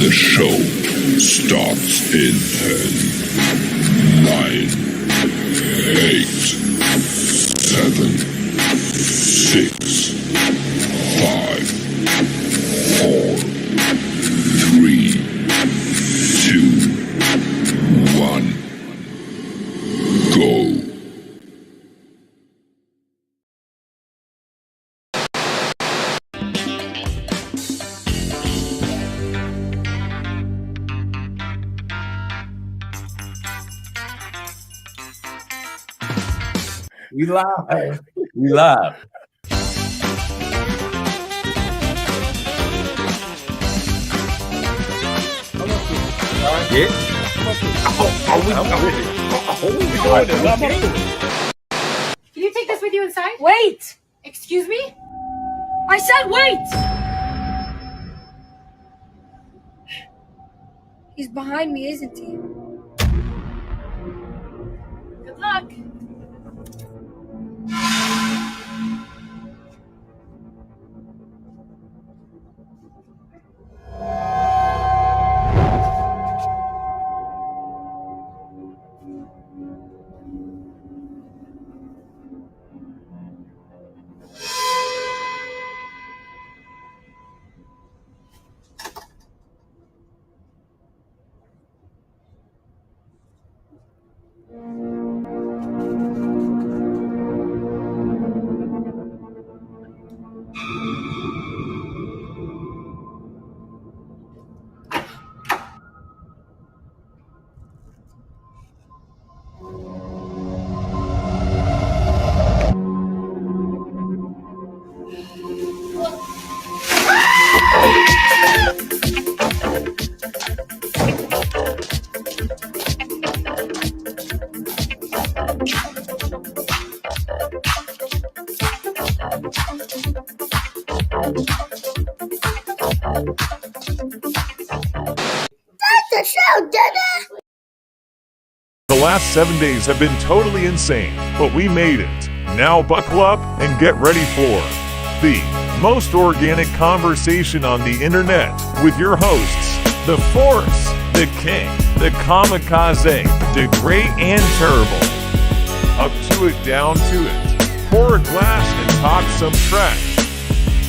The show starts in 10, 9, 8, 7, 6, 5, 4, 3, 2, 1, go. We live. We live. Yeah. Can you take this with you inside? Wait! Excuse me? I said wait! He's behind me, isn't he? Good luck. The last 7 days have been totally insane, but we made it. Now buckle up and get ready for the most organic conversation on the internet with your hosts, the Force, the King, the Kamikaze, the Great and Terrible. Up to it, down to it. Pour a glass and talk some trash.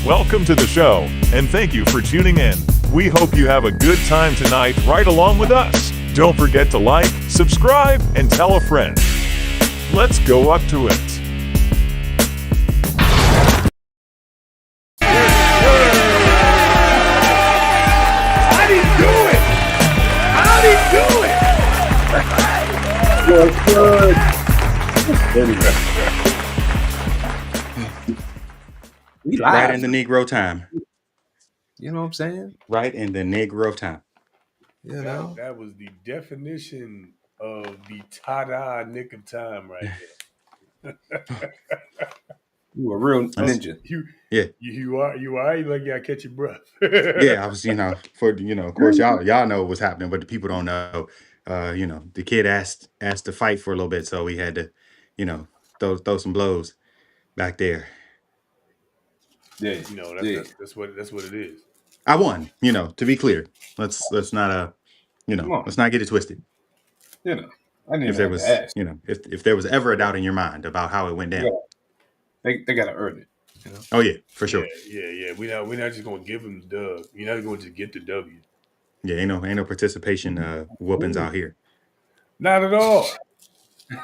Welcome to the show, and thank you for tuning in. We hope you have a good time tonight right along with us. Don't forget to like, subscribe, and tell a friend. Let's go up to it. How'd he do it? How'd he do it? We live. Right in the Negro time. You know what I'm saying? Right in the Negro time. You know? That was the definition of the ta-da nick of time right there. You a real ninja. You are you like you gotta catch your breath. Yeah, I was, of course, y'all know what's happening, but the people don't know. The kid asked to fight for a little bit, so we had to, throw some blows back there. Yeah, that's what it is. I won, to be clear. Let's not let's not get it twisted. I didn't If there even was, have to ask. if there was ever a doubt in your mind about how it went down. They gotta earn it. Oh yeah, for sure. Yeah. We're not just gonna give them the dub. You're not going to get the W. Yeah, ain't no participation whoopings out here. Not at all.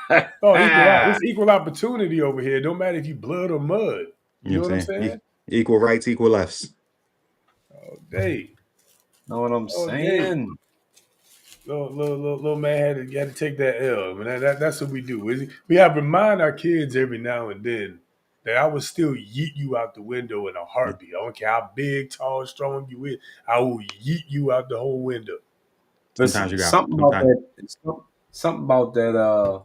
It's equal opportunity over here. Don't matter if you blood or mud. You know what I'm saying? Equal rights, equal lefts. Oh, day. Know what I'm saying? Little man had to take that L. I mean, that's what we do. We have to remind our kids every now and then that I will still yeet you out the window in a heartbeat. I don't care how big, tall, strong you is. I will yeet you out the whole window. Sometimes you got something about that.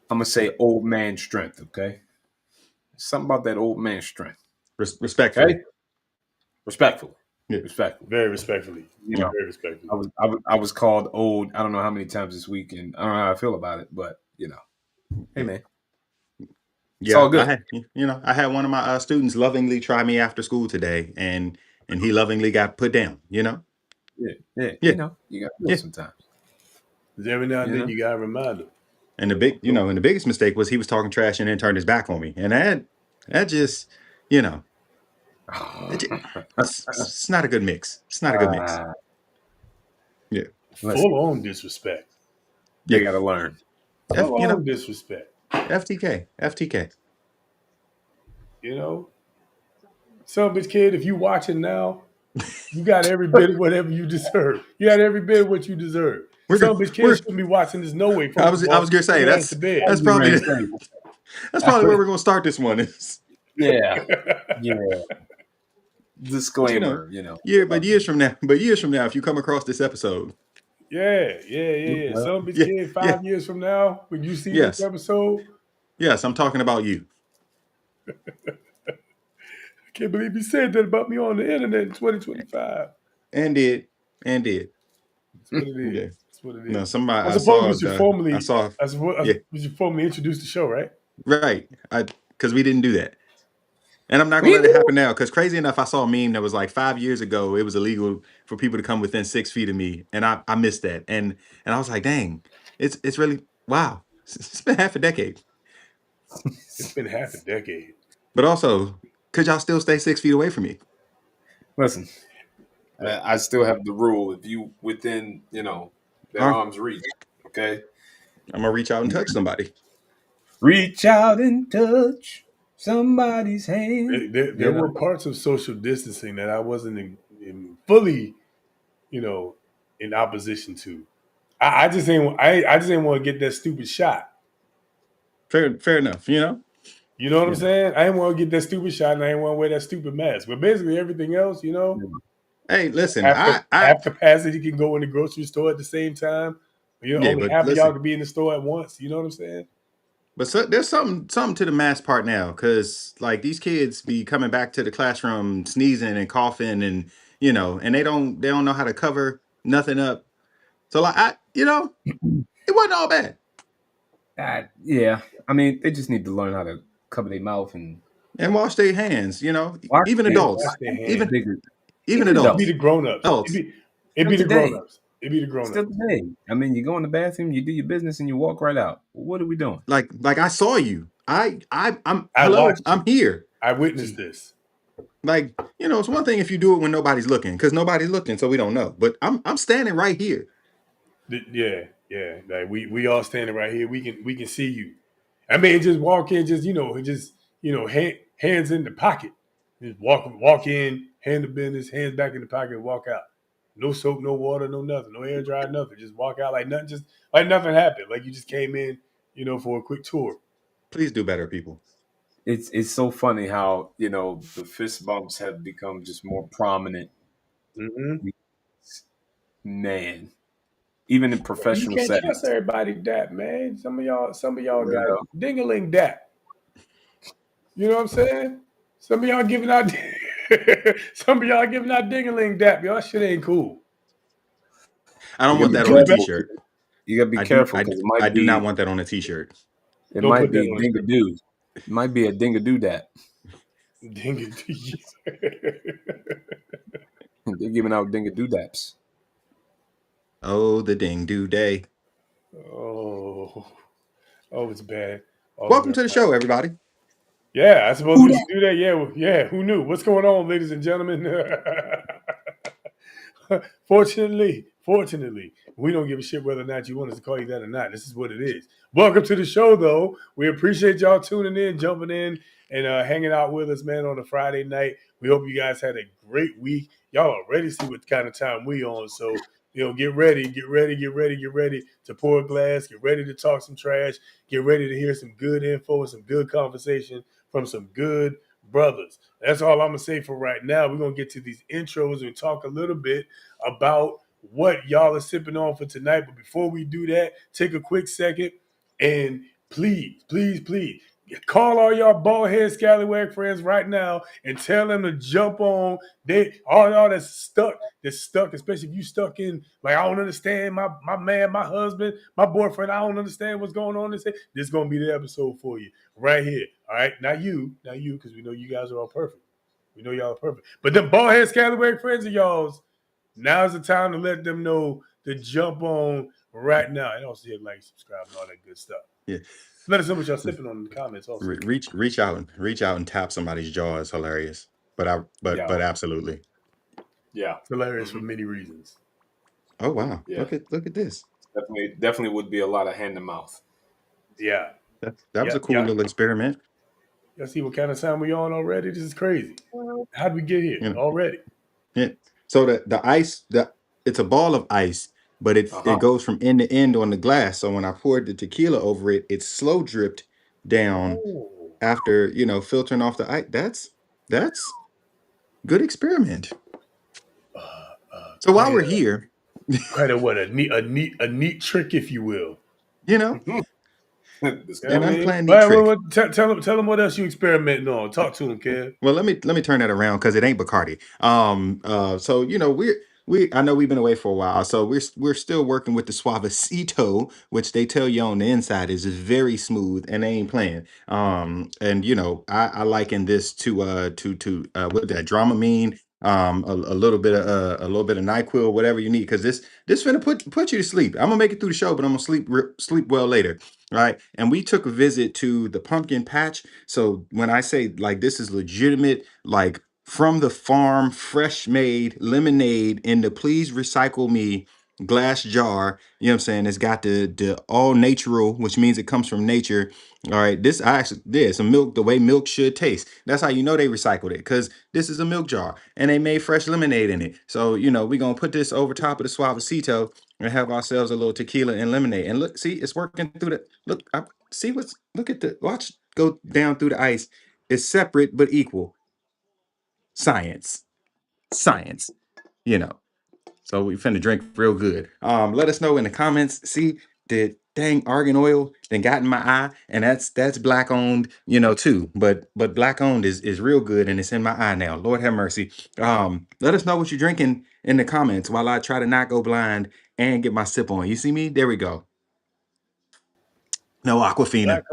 I'm gonna say old man strength. Okay, something about that old man strength. Respectfully. Okay? Respectfully. Yeah. Respectfully. Very respectfully. Very respectfully. I was called old. I don't know how many times this week, and I don't know how I feel about it, but hey man. It's all good. I had one of my students lovingly try me after school today, and he lovingly got put down. Yeah. Yeah. You know, you got to do Yeah. it sometimes. Because every now and You then know? you gotta remind them. And the biggest mistake was he was talking trash and then turned his back on me. And that just, you know, it's not a good mix. It's not a good mix. Uh, Yeah. listen, Full on disrespect. they Yeah. got to learn. Full You know, on disrespect. FTK. You know, son of a bitch kid, if you watching now, you got every bit of whatever you deserve. You got every bit of what you deserve. We're Son gonna of a bitch kid we're shouldn't be watching this no way. I First was of I was all, gonna say your ass to bed. that's You probably man say, that's probably where we're gonna start this one is. yeah, yeah. But you know, Disclaimer, you know. years from now, if you come across this episode, Yeah. Well, Son of a bitch yeah, kid, yeah, 5 years from now, when you see this yes, episode, yes, I'm talking about you. I can't believe you said that about me on the internet in 2025. And did. That's what it Yeah. is. That's what it No, is. somebody I suppose we should I formally, saw yeah, we should formally introduce the show, right? right. Because we didn't do that. And I'm not gonna we let it do. happen now. Because crazy enough, I saw a meme that was like 5 years ago, it was illegal for people to come within 6 feet of me, and I missed that. And I was like, dang, it's really wow. It's been half a decade. It's been half a decade. But also, could y'all still stay 6 feet away from me? Listen, Look, I still have the rule. If you within, their Huh? arm's reach, okay, I'm gonna reach out and touch somebody. reach out and touch somebody's hand. there were parts of social distancing that I wasn't in fully, you know, in opposition to. I just ain't. I just ain't want to get that stupid shot. Fair enough. You know what I'm You know, saying? I ain't want to get that stupid shot, and I ain't want to wear that stupid mask. But basically, everything else, Hey, listen, half I half capacity can go in the grocery store at the same time. yeah, Only but half of y'all listen, can be in the store at once. You know what I'm saying? but there's something to the mask part now, because like these kids be coming back to the classroom sneezing and coughing, and and they don't know how to cover nothing up. So like it wasn't all bad. yeah. I mean, they just need to learn how to cover their mouth and And wash their hands, wash even their Wash adults, their hands. even bigger. even Even It be adults, the adults. grown ups. adults. It be Still the grown today. ups. It be the grown Still ups. today. I mean, you go in the bathroom, you do your business, and you walk right out. What are we doing? Like I saw you. I'm I hello, watched I'm you. here. I witnessed this. Like, it's one thing if you do it when nobody's looking, because nobody's looking, so we don't know. But I'm standing right here. Yeah. Like we all standing right here. We can see you. I mean, just walk in, hands in the pocket. Just walk in, hand the business, hands back in the pocket, and walk out. No soap, no water, no nothing, no air dry, nothing. Just walk out like nothing, just like nothing happened. Like you just came in, for a quick tour. Please do better, people. It's so funny how the fist bumps have become just more prominent. Mm-hmm. Man, even in You professional can't trust settings. everybody that, man. Some of y'all got Well, ding-a-ling dat. You know what I'm saying? Some of y'all giving out some of y'all giving out ding-a-ling dap. Y'all shit ain't cool. I don't you want gotta be that on a careful. t-shirt. You gotta be I do careful I, because I do not want that on a t-shirt. it Don't might put that be on a shirt. dingadoo. It might be a dingadoo that Ding they're giving out dingadoo daps. Oh, the ding do day. oh, it's bad. All the way Welcome to the around. show, everybody. Yeah, I suppose we should do that. Yeah. Who knew? What's going on, ladies and gentlemen? Fortunately, we don't give a shit whether or not you want us to call you that or not. This is what it is. Welcome to the show, though. We appreciate y'all tuning in, jumping in, and hanging out with us, man, on a Friday night. We hope you guys had a great week. Y'all already see what kind of time we on, so get ready to pour a glass, get ready to talk some trash, get ready to hear some good info and some good conversation from some good brothers. That's all I'm gonna say for right now. We're gonna get to these intros and talk a little bit about what y'all are sipping on for tonight. But before we do that, take a quick second and please call all y'all bald head scallywag friends right now and tell them to jump on. All y'all that's stuck, especially if you stuck in like I don't understand my man, my husband, my boyfriend. I don't understand what's going on. This is gonna be the episode for you right here. All right, not you, because we know you guys are all perfect. We know y'all are perfect, but the bald head scallywag friends of y'all's, Now's the time to let them know to jump on right now. And also hit like, subscribe, and all that good stuff. Yeah. Let us know what y'all sipping on in the comments. Also, Reach out and tap somebody's jaw is hilarious. Yeah. But absolutely. Yeah. it's hilarious for many reasons. Oh wow. Yeah. Look at this. Definitely would be a lot of hand to mouth. Yeah, That was yeah, a cool yeah. little experiment. Y'all see what kind of time we on already? This is crazy. How did we get here You know. already? Yeah. So the ice, it's a ball of ice, but it Uh-huh. goes from end to end on the glass. So when I poured the tequila over it, it slow dripped down Oh, after, filtering off the ice. That's good experiment. So while quite we're a here, what a neat trick, if you will. you know, The You know an what I school. mean? unplanned neat Well, trick. tell them what else you experimenting on. Talk to them, kid. Well, let me turn that around because it ain't Bacardi. So we I know we've been away for a while, so we're still working with the Suavecito, which they tell you on the inside is very smooth and they ain't playing. And I liken this to what that Dramamine, a little bit of NyQuil, whatever you need, because this finna put you to sleep. I'm gonna make it through the show, but I'm gonna sleep well later. Right. And we took a visit to the pumpkin patch. So when I say like this is legitimate, like from the farm, fresh made lemonade in the please recycle me glass jar. You know what I'm saying? It's got the all natural, which means it comes from nature. All right. This I actually did some milk the way milk should taste. That's how you know they recycled it, because this is a milk jar and they made fresh lemonade in it. So we're gonna put this over top of the Suavecito and have ourselves a little tequila and lemonade. And look, see, it's working through the look. Look at the watch go down through the ice. It's separate but equal. Science, science. You know. So we finna drink real good. Let us know in the comments. See, the dang argan oil then got in my eye, and that's black owned, too. But black owned is real good, and it's in my eye now. Lord have mercy. Let us know what you're drinking in the comments while I try to not go blind and get my sip on. You see me? There we go. No Aquafina.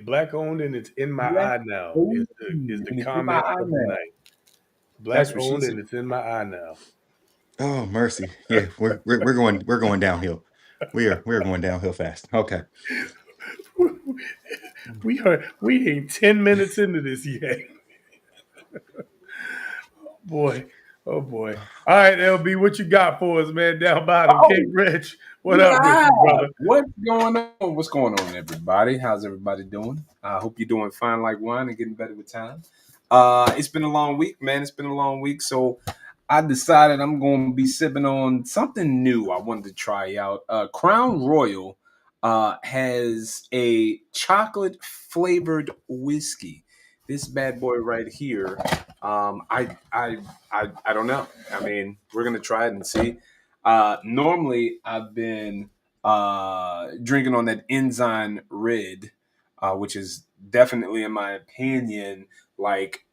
Black owned, and it's in my Yeah. eye now. Ooh, Is the and it's in my comment eye of the now. night. Black That's what she owned, said. and it's in my eye now. Oh mercy. Yeah, we're going downhill. We're going downhill fast. Okay. We ain't 10 minutes into this yet. Boy, oh boy. All right, LB, what you got for us, man? Down bottom, Oh, King Rich. What up with yeah. you, brother? What's going on? What's going on, everybody? How's everybody doing? I hope you're doing fine like wine and getting better with time. It's been a long week, man. It's been a long week. So I decided I'm going to be sipping on something new I wanted to try out. Crown Royal has a chocolate flavored whiskey. This bad boy right here. I don't know. I mean, we're gonna try it and see. Normally, I've been drinking on that Enzyme Red, which is definitely, in my opinion, like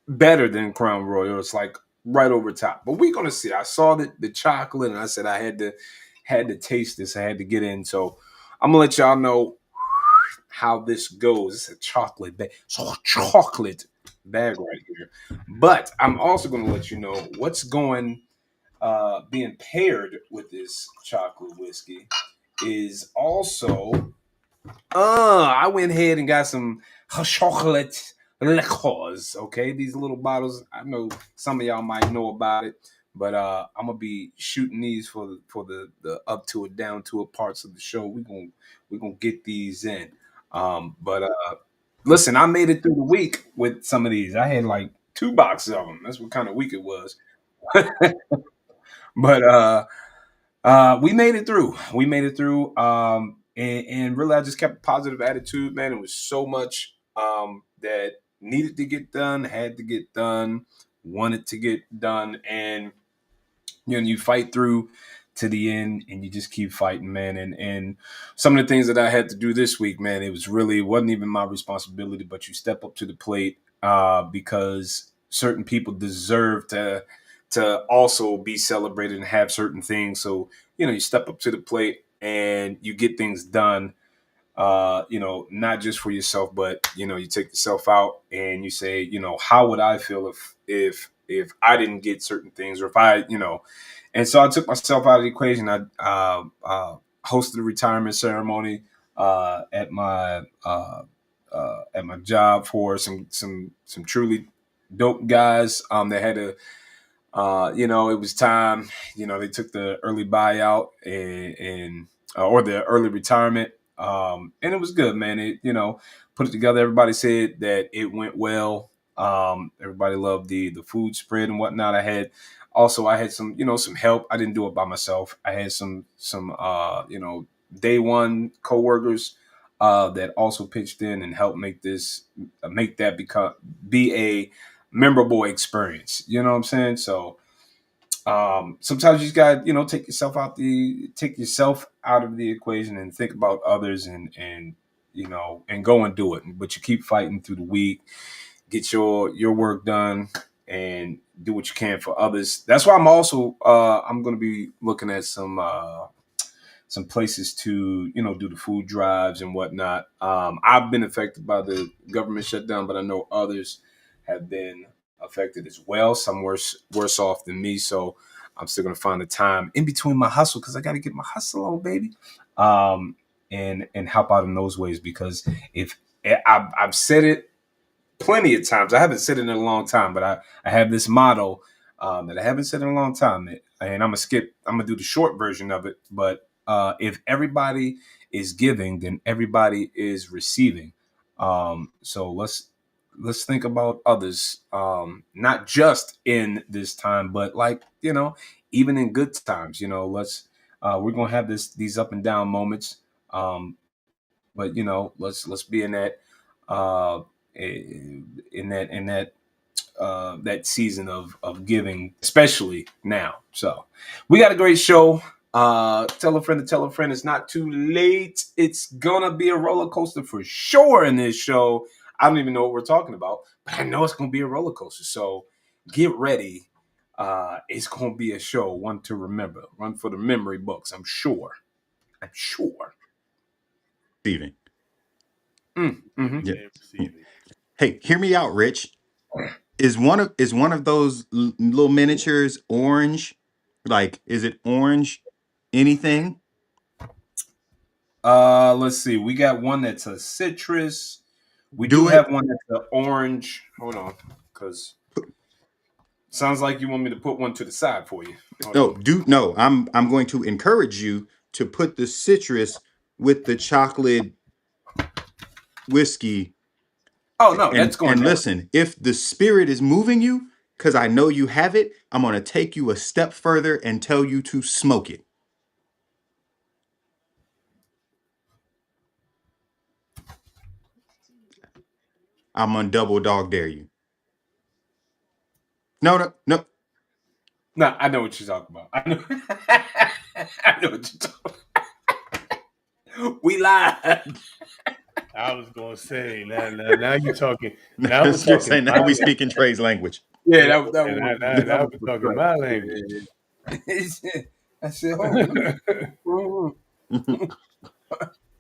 better than Crown Royal. It's like right over top. But we're gonna see. I saw the chocolate, and I said I had to taste this. I had to get in. So I'm gonna let y'all know how this goes. It's a chocolate bag. So a chocolate bag right here. But I'm also gonna let you know what's being paired with this chocolate whiskey is also I went ahead and got some chocolate liqueurs. Okay, these little bottles. I know some of y'all might know about it, but I'm gonna be shooting these for the up to it, down to it parts of the show. We're gonna get these in. But listen, I made it through the week with some of these. I had like 2 boxes of them. That's what kind of week it was. But we made it through. We made it through. And really, I just kept a positive attitude, man. It was so much that needed to get done, had to get done, wanted to get done, and you fight through to the end, and you just keep fighting, man. And some of the things that I had to do this week, man, wasn't even my responsibility, but you step up to the plate because certain people deserve to also be celebrated and have certain things. So you step up to the plate and you get things done. Not just for yourself, but you take yourself out and you say, how would I feel if if I didn't get certain things, or if I, and so I took myself out of the equation. I hosted a retirement ceremony at my job for some truly dope guys that had to. It was time. They took the early buyout and or the early retirement, and it was good, man. It put it together. Everybody said that it went well. Everybody loved the food spread and whatnot. I had some some help. I didn't do it by myself. I had some day one coworkers that also pitched in and helped make that be a memorable experience. You know what I'm saying? So sometimes you just got take yourself out of the equation and think about others and go and do it. But you keep fighting through the week, get your work done, and do what you can for others. That's why I'm also I'm going to be looking at some places to do the food drives and whatnot. I've been affected by the government shutdown, but I know others have been affected as well. Some worse off than me. So I'm still gonna find the time in between my hustle, because I got to get my hustle on, baby, and help out in those ways. Because if I've said it plenty of times, I haven't said it in a long time, but I have this motto that I haven't said in a long time, and I'm gonna do the short version of it. But if everybody is giving, then everybody is receiving. So let's think about others, not just in this time, but even in good times. We're gonna have these up and down moments, but let's be in that that season of giving, especially now. So we got a great show. Tell a friend to tell a friend. It's not too late. It's gonna be a roller coaster for sure in this show. I don't even know what we're talking about, but I know it's gonna be a roller coaster. So get ready. It's gonna be a show, one to remember, one for the memory books. I'm sure. Receiving. Mm-hmm. Yeah. Hey, hear me out, Rich. Is one of those little miniatures orange? Like, is it orange? Anything? Let's see. We got one that's a citrus. We do have one that's an orange. Hold on, because sounds like you want me to put one to the side for you. No. I'm going to encourage you to put the citrus with the chocolate whiskey. Oh no, that's going. And listen, if the spirit is moving you, because I know you have it, I'm going to take you a step further and tell you to smoke it. I'm gonna double dog dare you. No. No, I know what you're talking about. I know. I know what you're talking about. We lied. I was gonna say now you're talking. Now you're saying now we speaking Trey's language. Yeah, now we're talking my language. I said,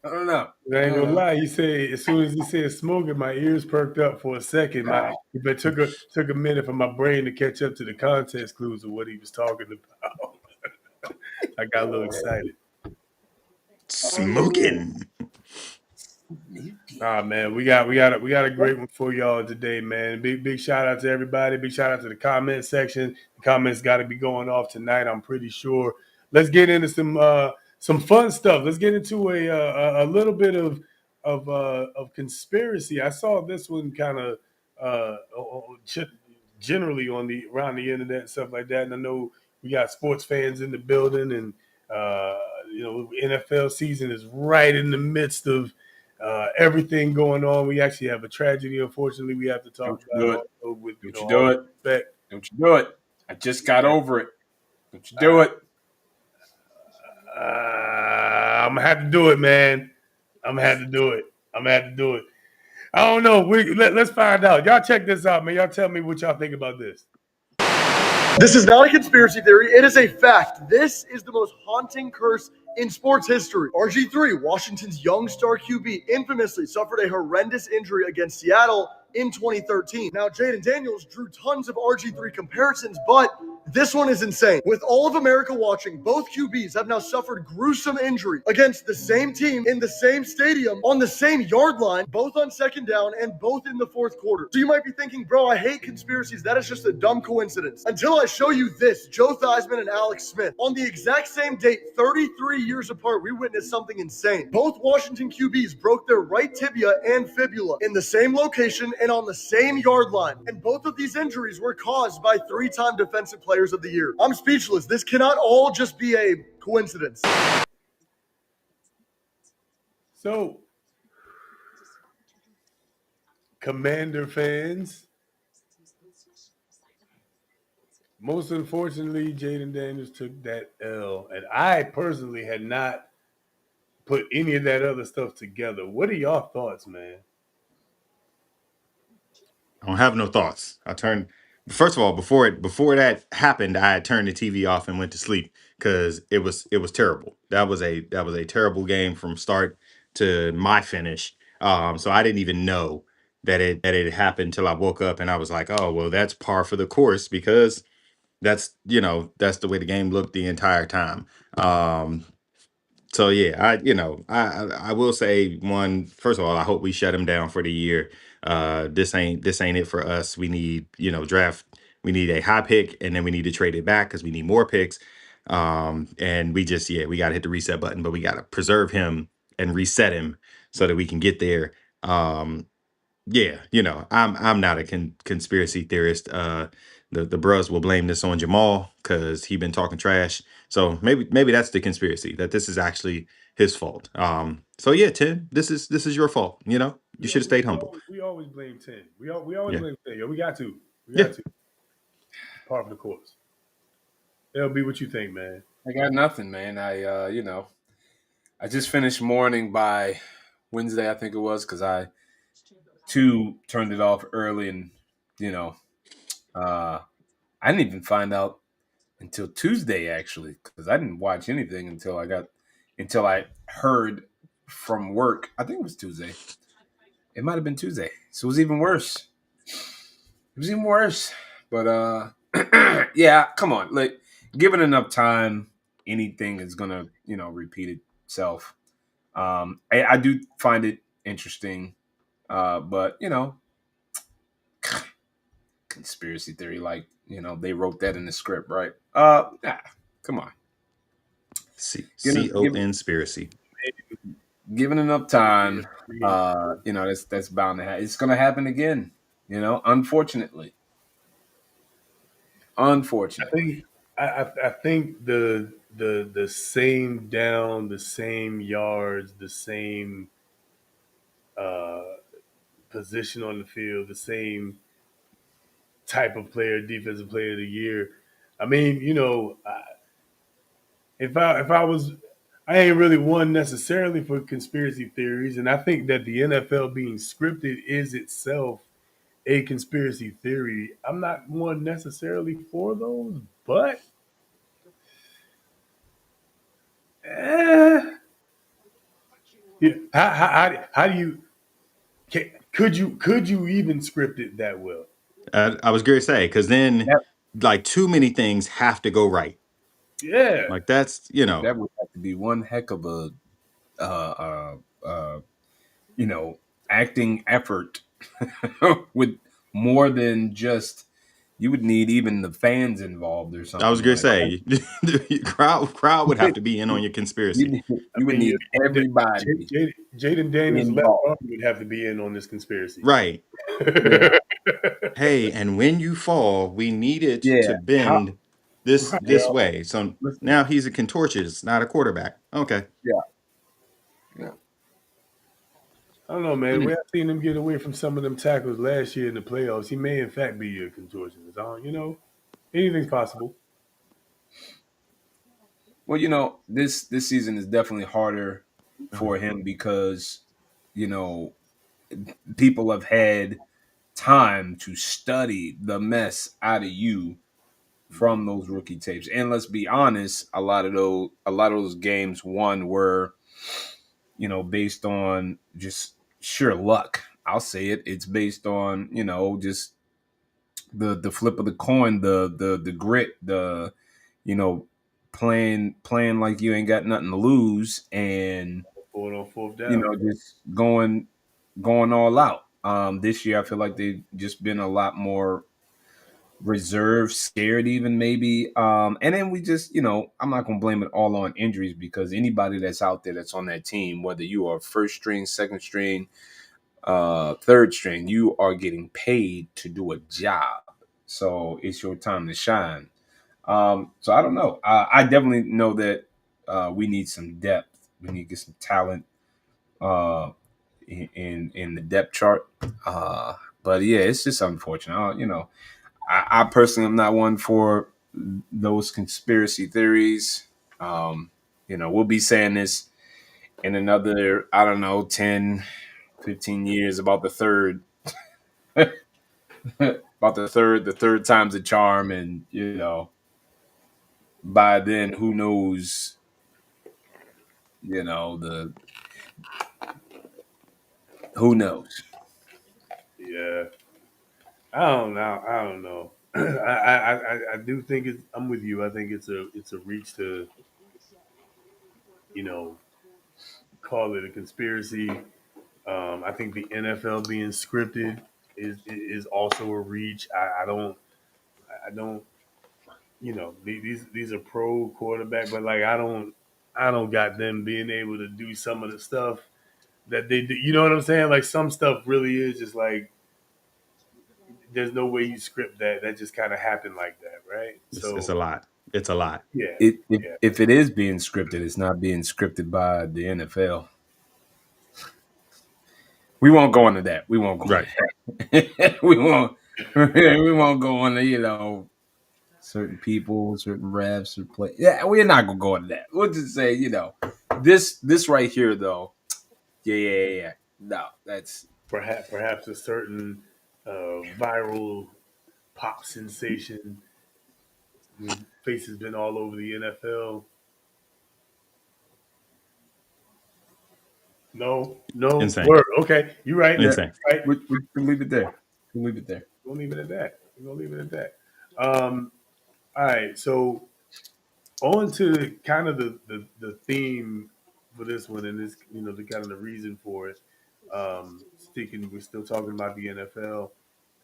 I don't know. I ain't gonna lie. You say as soon as he said smoking, my ears perked up for a second. But took a minute for my brain to catch up to the context clues of what he was talking about. I got a little excited. Smoking. Man, we got a great one for y'all today, man. Big shout out to everybody. Big shout out to the comment section. The comments got to be going off tonight, I'm pretty sure. Let's get into some fun stuff. Let's get into a little bit of conspiracy. I saw this one kind of generally around the internet and stuff like that. And I know we got sports fans in the building, and NFL season is right in the midst of everything going on. We actually have a tragedy, unfortunately, we have to talk about. Don't you do it. Don't you do it. I just got over it. Don't you do it. I'm going to have to do it, man. I'm going to have to do it. I don't know. Let's find out. Y'all check this out, man. Y'all tell me what y'all think about this. This is not a conspiracy theory. It is a fact. This is the most haunting curse in sports history. RG3, Washington's young star QB, infamously suffered a horrendous injury against Seattle in 2013. Now, Jaden Daniels drew tons of RG3 comparisons, but this one is insane. With all of America watching, both QBs have now suffered gruesome injury against the same team in the same stadium on the same yard line, both on second down and both in the fourth quarter. So you might be thinking, bro, I hate conspiracies. That is just a dumb coincidence. Until I show you this, Joe Theismann and Alex Smith. On the exact same date, 33 years apart, we witnessed something insane. Both Washington QBs broke their right tibia and fibula in the same location and on the same yard line. And both of these injuries were caused by three-time defensive players of the year. I'm speechless. This cannot all just be a coincidence. So, Commander fans, most unfortunately, Jaden Daniels took that L, and I personally had not put any of that other stuff together. What are y'all thoughts, man? I don't have no thoughts. First of all, before that happened, I had turned the TV off and went to sleep because it was terrible. That was a terrible game from start to my finish. So I didn't even know that it happened until I woke up and I was like, oh well, that's par for the course because that's the way the game looked the entire time. So yeah, I will say one. First of all, I hope we shut him down for the year. This ain't it for us. We need draft. We need a high pick, and then we need to trade it back because we need more picks. And we got to hit the reset button, but we got to preserve him and reset him so that we can get there. Yeah, I'm not a conspiracy theorist. The bros will blame this on Jamal because he been talking trash. So maybe that's the conspiracy, that this is actually his fault. So yeah, Tim, this is your fault. You should have stayed humble. We always blame 10. We always Yeah. blame 10. Yo, we got to. Yeah. Par for the course. LB, what you think, man? I got nothing, man. I just finished mourning by Wednesday, I think it was, because I too turned it off early, and I didn't even find out until Tuesday actually, because I didn't watch anything until I heard from work. I think it was Tuesday. It might have been Tuesday, so it was even worse. But yeah, come on, like, given enough time, anything is gonna repeat itself. I do find it interesting, but conspiracy theory, like they wrote that in the script, right? Nah, come on. Conspiracy. Given enough time, that's bound to happen. It's gonna happen again, unfortunately. I think the same down, the same yards, the same position on the field, the same type of player, defensive player of the year. I mean, if I was, I ain't really one necessarily for conspiracy theories, and I think that the NFL being scripted is itself a conspiracy theory. I'm not one necessarily for those, but yeah. How do you could you even script it that well? I was going to say, because then like too many things have to go right. Yeah, Like that's That would have to be one heck of a acting effort with more than just. You would need even the fans involved or something. I was going to say, the crowd would have to be in on your conspiracy. You would need everybody. Jaden Daniels' left arm would have to be in on this conspiracy. Right. Yeah. Hey, and when you fall, we needed to bend this way. So now he's a contortionist, not a quarterback. Okay. Yeah. I don't know, man. We have seen him get away from some of them tackles last year in the playoffs. He may, in fact, be a contortionist. Anything's possible. Well, this season is definitely harder for him because, people have had time to study the mess out of you from those rookie tapes. And let's be honest, a lot of those games were, based on just sheer luck. I'll say it. It's based on, just the flip of the coin, the grit, you know, playing like you ain't got nothing to lose, and Forward on fourth down. just going all out. This year I feel like they've just been a lot more reserved, scared even maybe. And then we just, I'm not gonna blame it all on injuries, because anybody that's out there that's on that team, whether you are first string, second string, third string, you are getting paid to do a job. So it's your time to shine. So I don't know. I definitely know that we need some depth. We need to get some talent in the depth chart. But yeah, it's just unfortunate. I personally am not one for those conspiracy theories. We'll be saying this in another, I don't know, 10, 15 years about the third, the third time's a charm. And, by then, who knows, who knows? Yeah. I don't know. I do think I'm with you. I think it's a reach to, you know, call it a conspiracy. I think the NFL being scripted is also a reach. I don't these are pro quarterback, but like I don't got them being able to do some of the stuff that they do. You know what I'm saying? Like some stuff really is just like there's no way you script that. That just kind of happened like that, right? It's a lot. It's a lot. Yeah, If it is being scripted, it's not being scripted by the NFL. We won't go into that. We won't go Right. into that. We won't. We won't go into certain people, certain refs, certain play. Yeah, we're not gonna go into that. We'll just say this right here though. Yeah. No, that's perhaps a certain viral pop sensation whose face has been all over the NFL. No Insane. word. Okay, you're right. Insane. Right. we can leave it there. We'll leave it there. We'll leave it at that. We're gonna leave it at that. All right, so on to kind of the theme for this one, and this the kind of the reason for it. We're still talking about the NFL,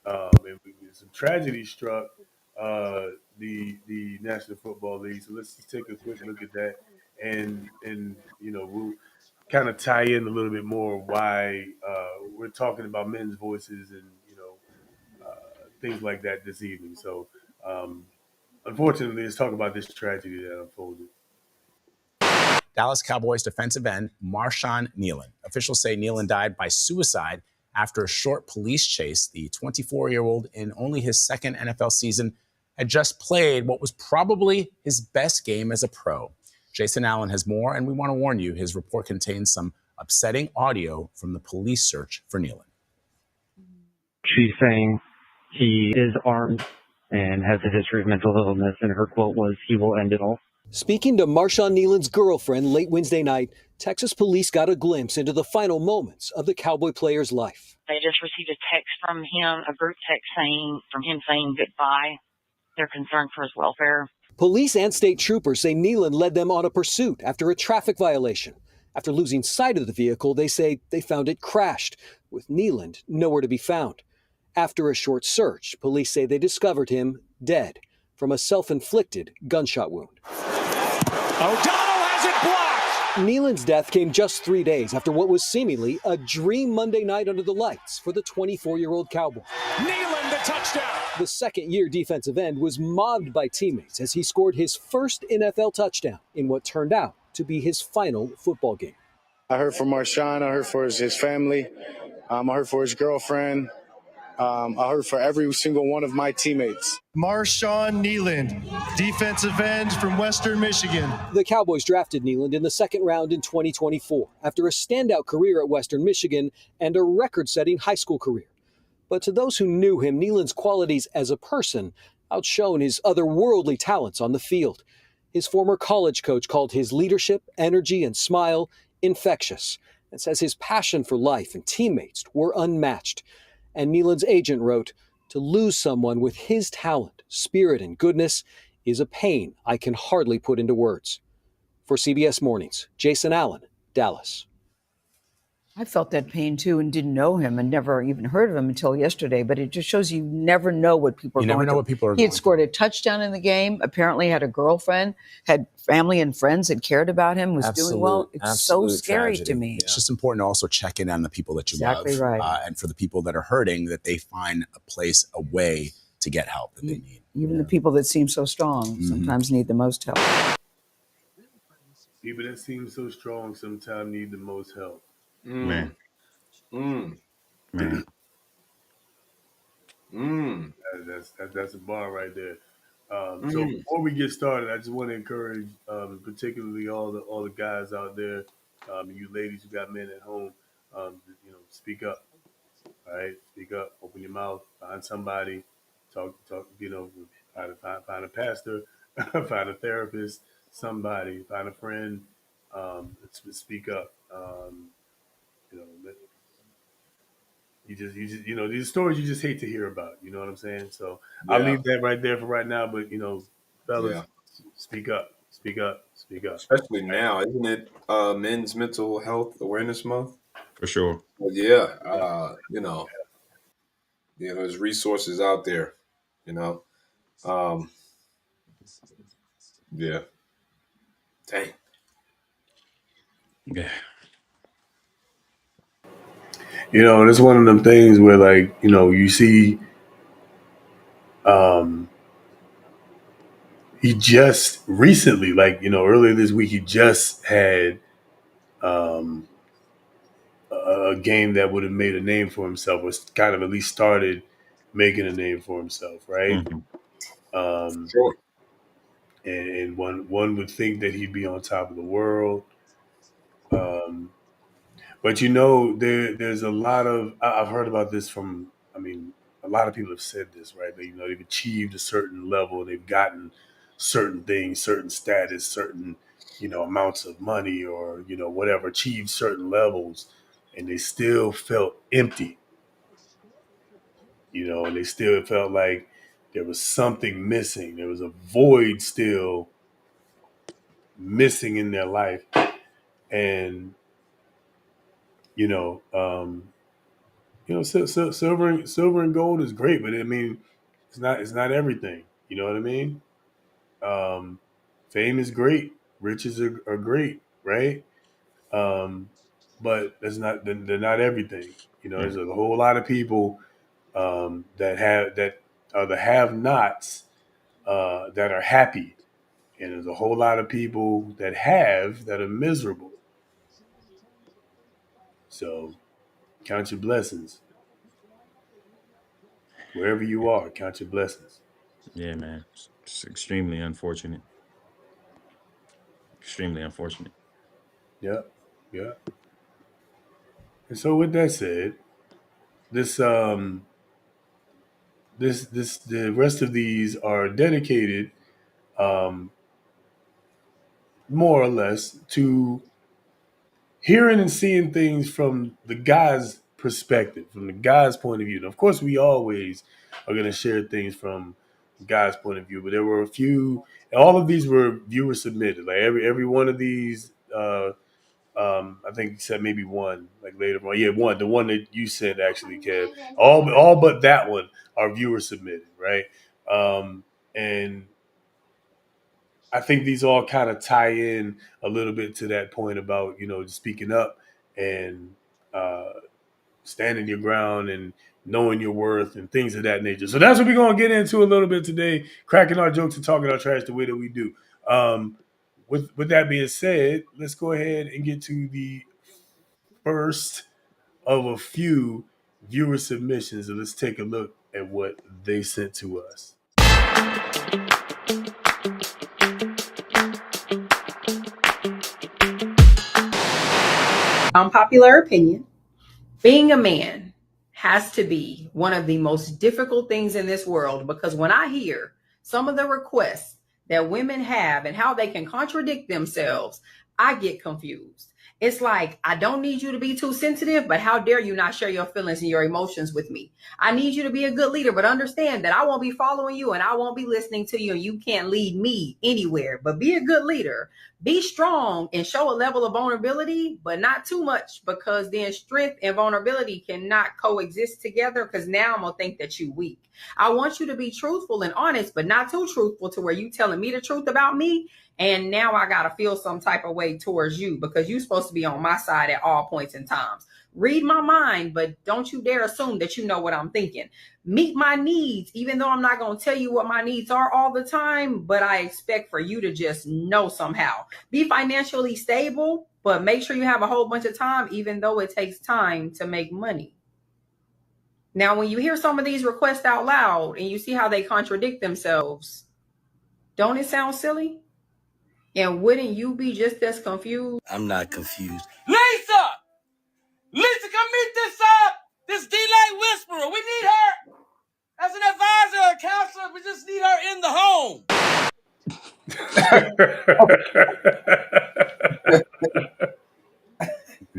and some tragedy struck the National Football League. So let's just take a quick look at that, and we'll kind of tie in a little bit more why we're talking about men's voices and things like that this evening. So, unfortunately, let's talk about this tragedy that unfolded. Dallas Cowboys defensive end Marshawn Kneeland. Officials say Kneeland died by suicide after a short police chase. The 24-year-old, in only his second NFL season, had just played what was probably his best game as a pro. Jason Allen has more, and we want to warn you, his report contains some upsetting audio from the police search for Kneeland. She's saying he is armed and has a history of mental illness, and her quote was, "He will end it all." Speaking to Marshawn Kneeland's girlfriend late Wednesday night, Texas police got a glimpse into the final moments of the Cowboy player's life. They just received a text from him, a group text from him saying goodbye. They're concerned for his welfare. Police and state troopers say Kneeland led them on a pursuit after a traffic violation. After losing sight of the vehicle, they say they found it crashed, with Kneeland nowhere to be found. After a short search, police say they discovered him dead from a self-inflicted gunshot wound. O'Donnell has it blocked! Kneeland's death came just 3 days after what was seemingly a dream Monday night under the lights for the 24-year-old Cowboy. Kneeland, the touchdown! The second-year defensive end was mobbed by teammates as he scored his first NFL touchdown in what turned out to be his final football game. I heard from Marshawn. I heard for his family. I heard for his girlfriend. I heard for every single one of my teammates. Marshawn Kneeland, defensive end from Western Michigan. The Cowboys drafted Kneeland in the second round in 2024 after a standout career at Western Michigan and a record-setting high school career. But to those who knew him, Kneeland's qualities as a person outshone his otherworldly talents on the field. His former college coach called his leadership, energy, and smile infectious. and says his passion for life and teammates were unmatched. And Kneeland's agent wrote, "To lose someone with his talent, spirit, and goodness is a pain I can hardly put into words." For CBS Mornings, Jason Allen, Dallas. I felt that pain too and didn't know him and never even heard of him until yesterday. But it just shows you never know what people are going through. He had scored a touchdown in the game, apparently had a girlfriend, had family and friends that cared about him, was doing well. It's so scary to me. It's just important to also check in on the people that you love. Exactly right. And for the people that are hurting, that they find a place, a way to get help that they need. Even the people that seem so strong sometimes need the most help. People that seem so strong sometimes need the most help. Man. Man. That's a bar right there. So before we get started, I just want to encourage, particularly all the guys out there, you ladies who got men at home, speak up. All right, speak up. Open your mouth. Find somebody. Talk. Find a pastor. Find a therapist. Somebody. Find a friend. Speak up. These stories you just hate to hear about. You know what I'm saying? So I'll leave that right there for right now. But fellas, speak up, speak up, speak up. Especially now, isn't it Men's Mental Health Awareness Month? For sure. There's resources out there. Yeah. Dang. Yeah. And it's one of them things where, you see, he just recently, earlier this week, he just had a game that would have made a name for himself, or kind of at least started making a name for himself, right? Sure. And one would think that he'd be on top of the world. But there's a lot of, I've heard about this from, a lot of people have said this, right? That, they've achieved a certain level, they've gotten certain things, certain status, certain, amounts of money or, whatever, achieved certain levels, and they still felt empty, and they still felt like there was something missing. There was a void still missing in their life. And, silver and gold is great, but it's not everything. You know what I mean? Fame is great, riches are great, right? But they're not everything. There's a whole lot of people that are the have-nots that are happy, and there's a whole lot of people that are miserable. So count your blessings. Wherever you are, count your blessings. Yeah, man. It's extremely unfortunate. Extremely unfortunate. Yeah. And so with that said, the rest of these are dedicated, more or less, to hearing and seeing things from the guy's perspective, from the guy's point of view. Now, of course, we always are going to share things from the guy's point of view, but there were a few. All of these were viewer submitted. Like every one of these. I think you said maybe one, like later on. Yeah, one. The one that you said actually, Kev. All but that one are viewer submitted, right? And I think these all kind of tie in a little bit to that point about speaking up and standing your ground and knowing your worth and things of that nature. So that's what we're gonna get into a little bit today, cracking our jokes and talking our trash the way that we do. With that being said, let's go ahead and get to the first of a few viewer submissions, and let's take a look at what they sent to us. Unpopular opinion. Being a man has to be one of the most difficult things in this world, because when I hear some of the requests that women have and how they can contradict themselves, I get confused. It's like, I don't need you to be too sensitive, but how dare you not share your feelings and your emotions with me? I need you to be a good leader, but understand that I won't be following you and I won't be listening to you, and you can't lead me anywhere. But be a good leader. Be strong and show a level of vulnerability, but not too much, because then strength and vulnerability cannot coexist together, because now I'm going to think that you're weak. I want you to be truthful and honest, but not too truthful to where you telling me the truth about me. And now I got to feel some type of way towards you, because you're supposed to be on my side at all points in times. Read my mind, but don't you dare assume that you know what I'm thinking. Meet my needs, even though I'm not going to tell you what my needs are all the time, but I expect for you to just know somehow. Be financially stable, but make sure you have a whole bunch of time, even though it takes time to make money. Now, when you hear some of these requests out loud and you see how they contradict themselves, don't it sound silly? And wouldn't you be just as confused? I'm not confused. Lisa! Lisa, come meet this D-Light Whisperer. We need her as an advisor or counselor. We just need her in the home.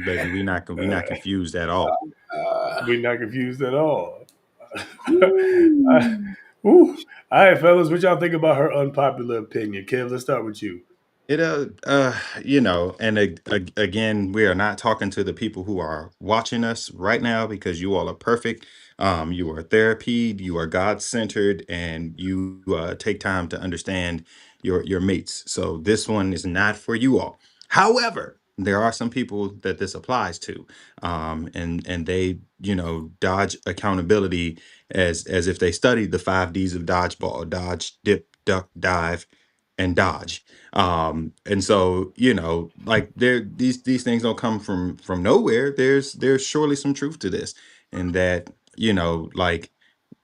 Baby, we not confused at all. We're not confused at all. All right, fellas, what y'all think about her unpopular opinion? Kev, let's start with you. It and again, we are not talking to the people who are watching us right now, because you all are perfect. You are therapied, you are God centered, and you take time to understand your mates. So this one is not for you all. However, there are some people that this applies to, and they dodge accountability as if they studied the 5 Ds of dodgeball: dodge, dip, duck, dive, and dodge. And so like these things don't come from nowhere. There's surely some truth to this, and that like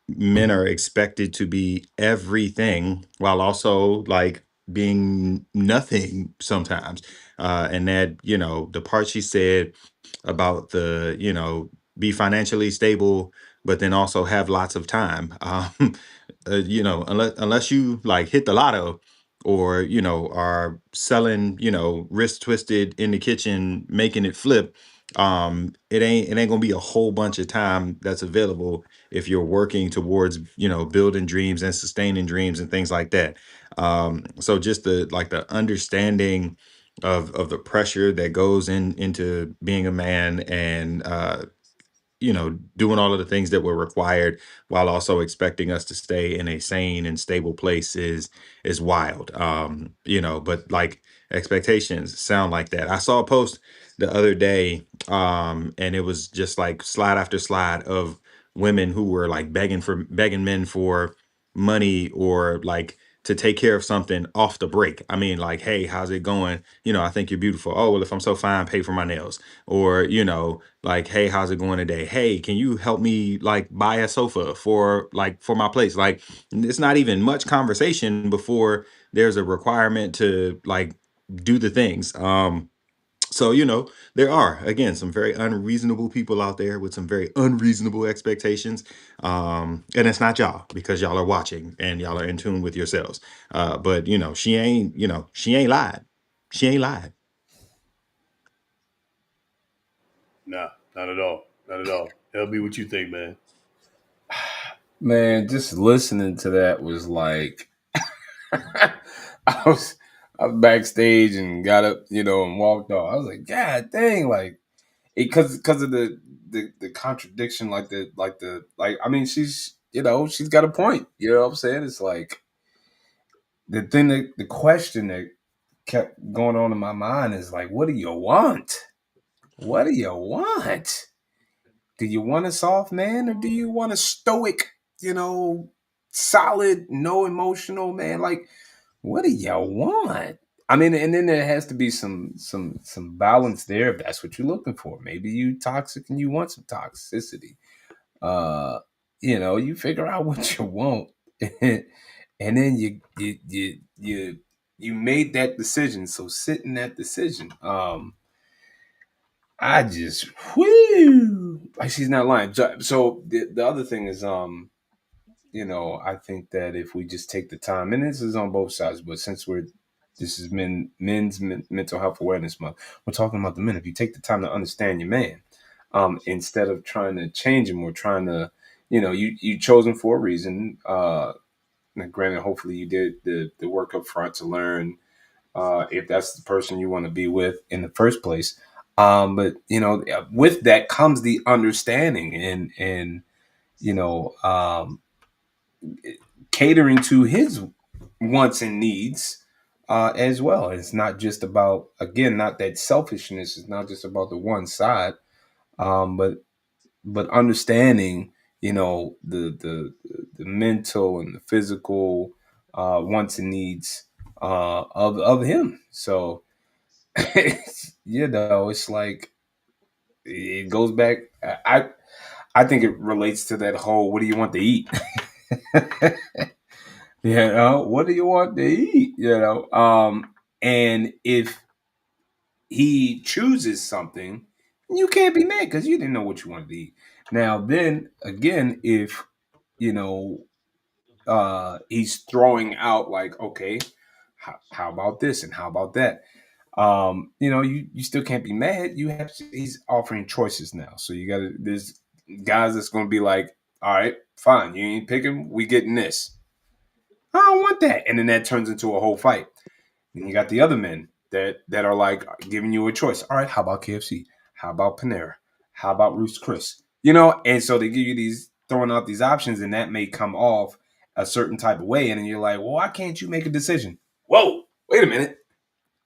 men are expected to be everything while also like being nothing sometimes. And that the part she said about the be financially stable, but then also have lots of time. Unless you like hit the lotto, or are selling wrist twisted in the kitchen making it flip, it ain't gonna be a whole bunch of time that's available if you're working towards building dreams and sustaining dreams and things like that. So just the understanding of the pressure that goes into being a man, and doing all of the things that were required while also expecting us to stay in a sane and stable place is wild. But like expectations sound like that. I saw a post the other day, and it was just like slide after slide of women who were like begging men for money, or like to take care of something off the break. I mean, like, hey, how's it going? I think you're beautiful. Oh, well, if I'm so fine, pay for my nails. Or, like, hey, how's it going today? Hey, can you help me like buy a sofa for my place? Like, it's not even much conversation before there's a requirement to like do the things. So, there are, again, some very unreasonable people out there with some very unreasonable expectations. And it's not y'all, because y'all are watching and y'all are in tune with yourselves. But, she ain't lied. She ain't lied. Nah, not at all. Not at all. LB, what you think, man? Man, just listening to that was like, I was backstage and got up, and walked off. I was like, God dang, like, because of the contradiction, I mean, she's got a point. You know what I'm saying? It's like the question that kept going on in my mind is like, what do you want? What do you want? Do you want a soft man, or do you want a stoic, solid, no emotional man? Like, what do you want? I mean, and then there has to be some balance there if that's what you're looking for. Maybe you toxic and you want some toxicity. You figure out what you want, and then you made that decision. So sit in that decision. I just like, she's not lying. So the other thing is, I think that if we just take the time, and this is on both sides, but since we're This is men's mental health awareness month. We're talking about the men. If you take the time to understand your man, instead of trying to change him or trying to, you chose him for a reason. And granted, hopefully you did the work up front to learn if that's the person you want to be with in the first place. But with that comes the understanding and catering to his wants and needs as well. It's not just about, again, not that selfishness. It's not just about the one side, but understanding, the mental and the physical wants and needs of him. So it's like it goes back. I think it relates to that whole what do you want to eat? What do you want to eat? And if he chooses something, you can't be mad because you didn't know what you wanted to eat. Now, then again, if he's throwing out like, okay, how about this and how about that? You still can't be mad. He's offering choices now. So there's guys that's going to be like, all right, fine. You ain't picking. We getting this. I don't want that. And then that turns into a whole fight. And you got the other men that are like giving you a choice. All right, how about KFC? How about Panera? How about Roost Chris? And so they give you throwing out these options, and that may come off a certain type of way. And then you're like, well, why can't you make a decision? Whoa, wait a minute.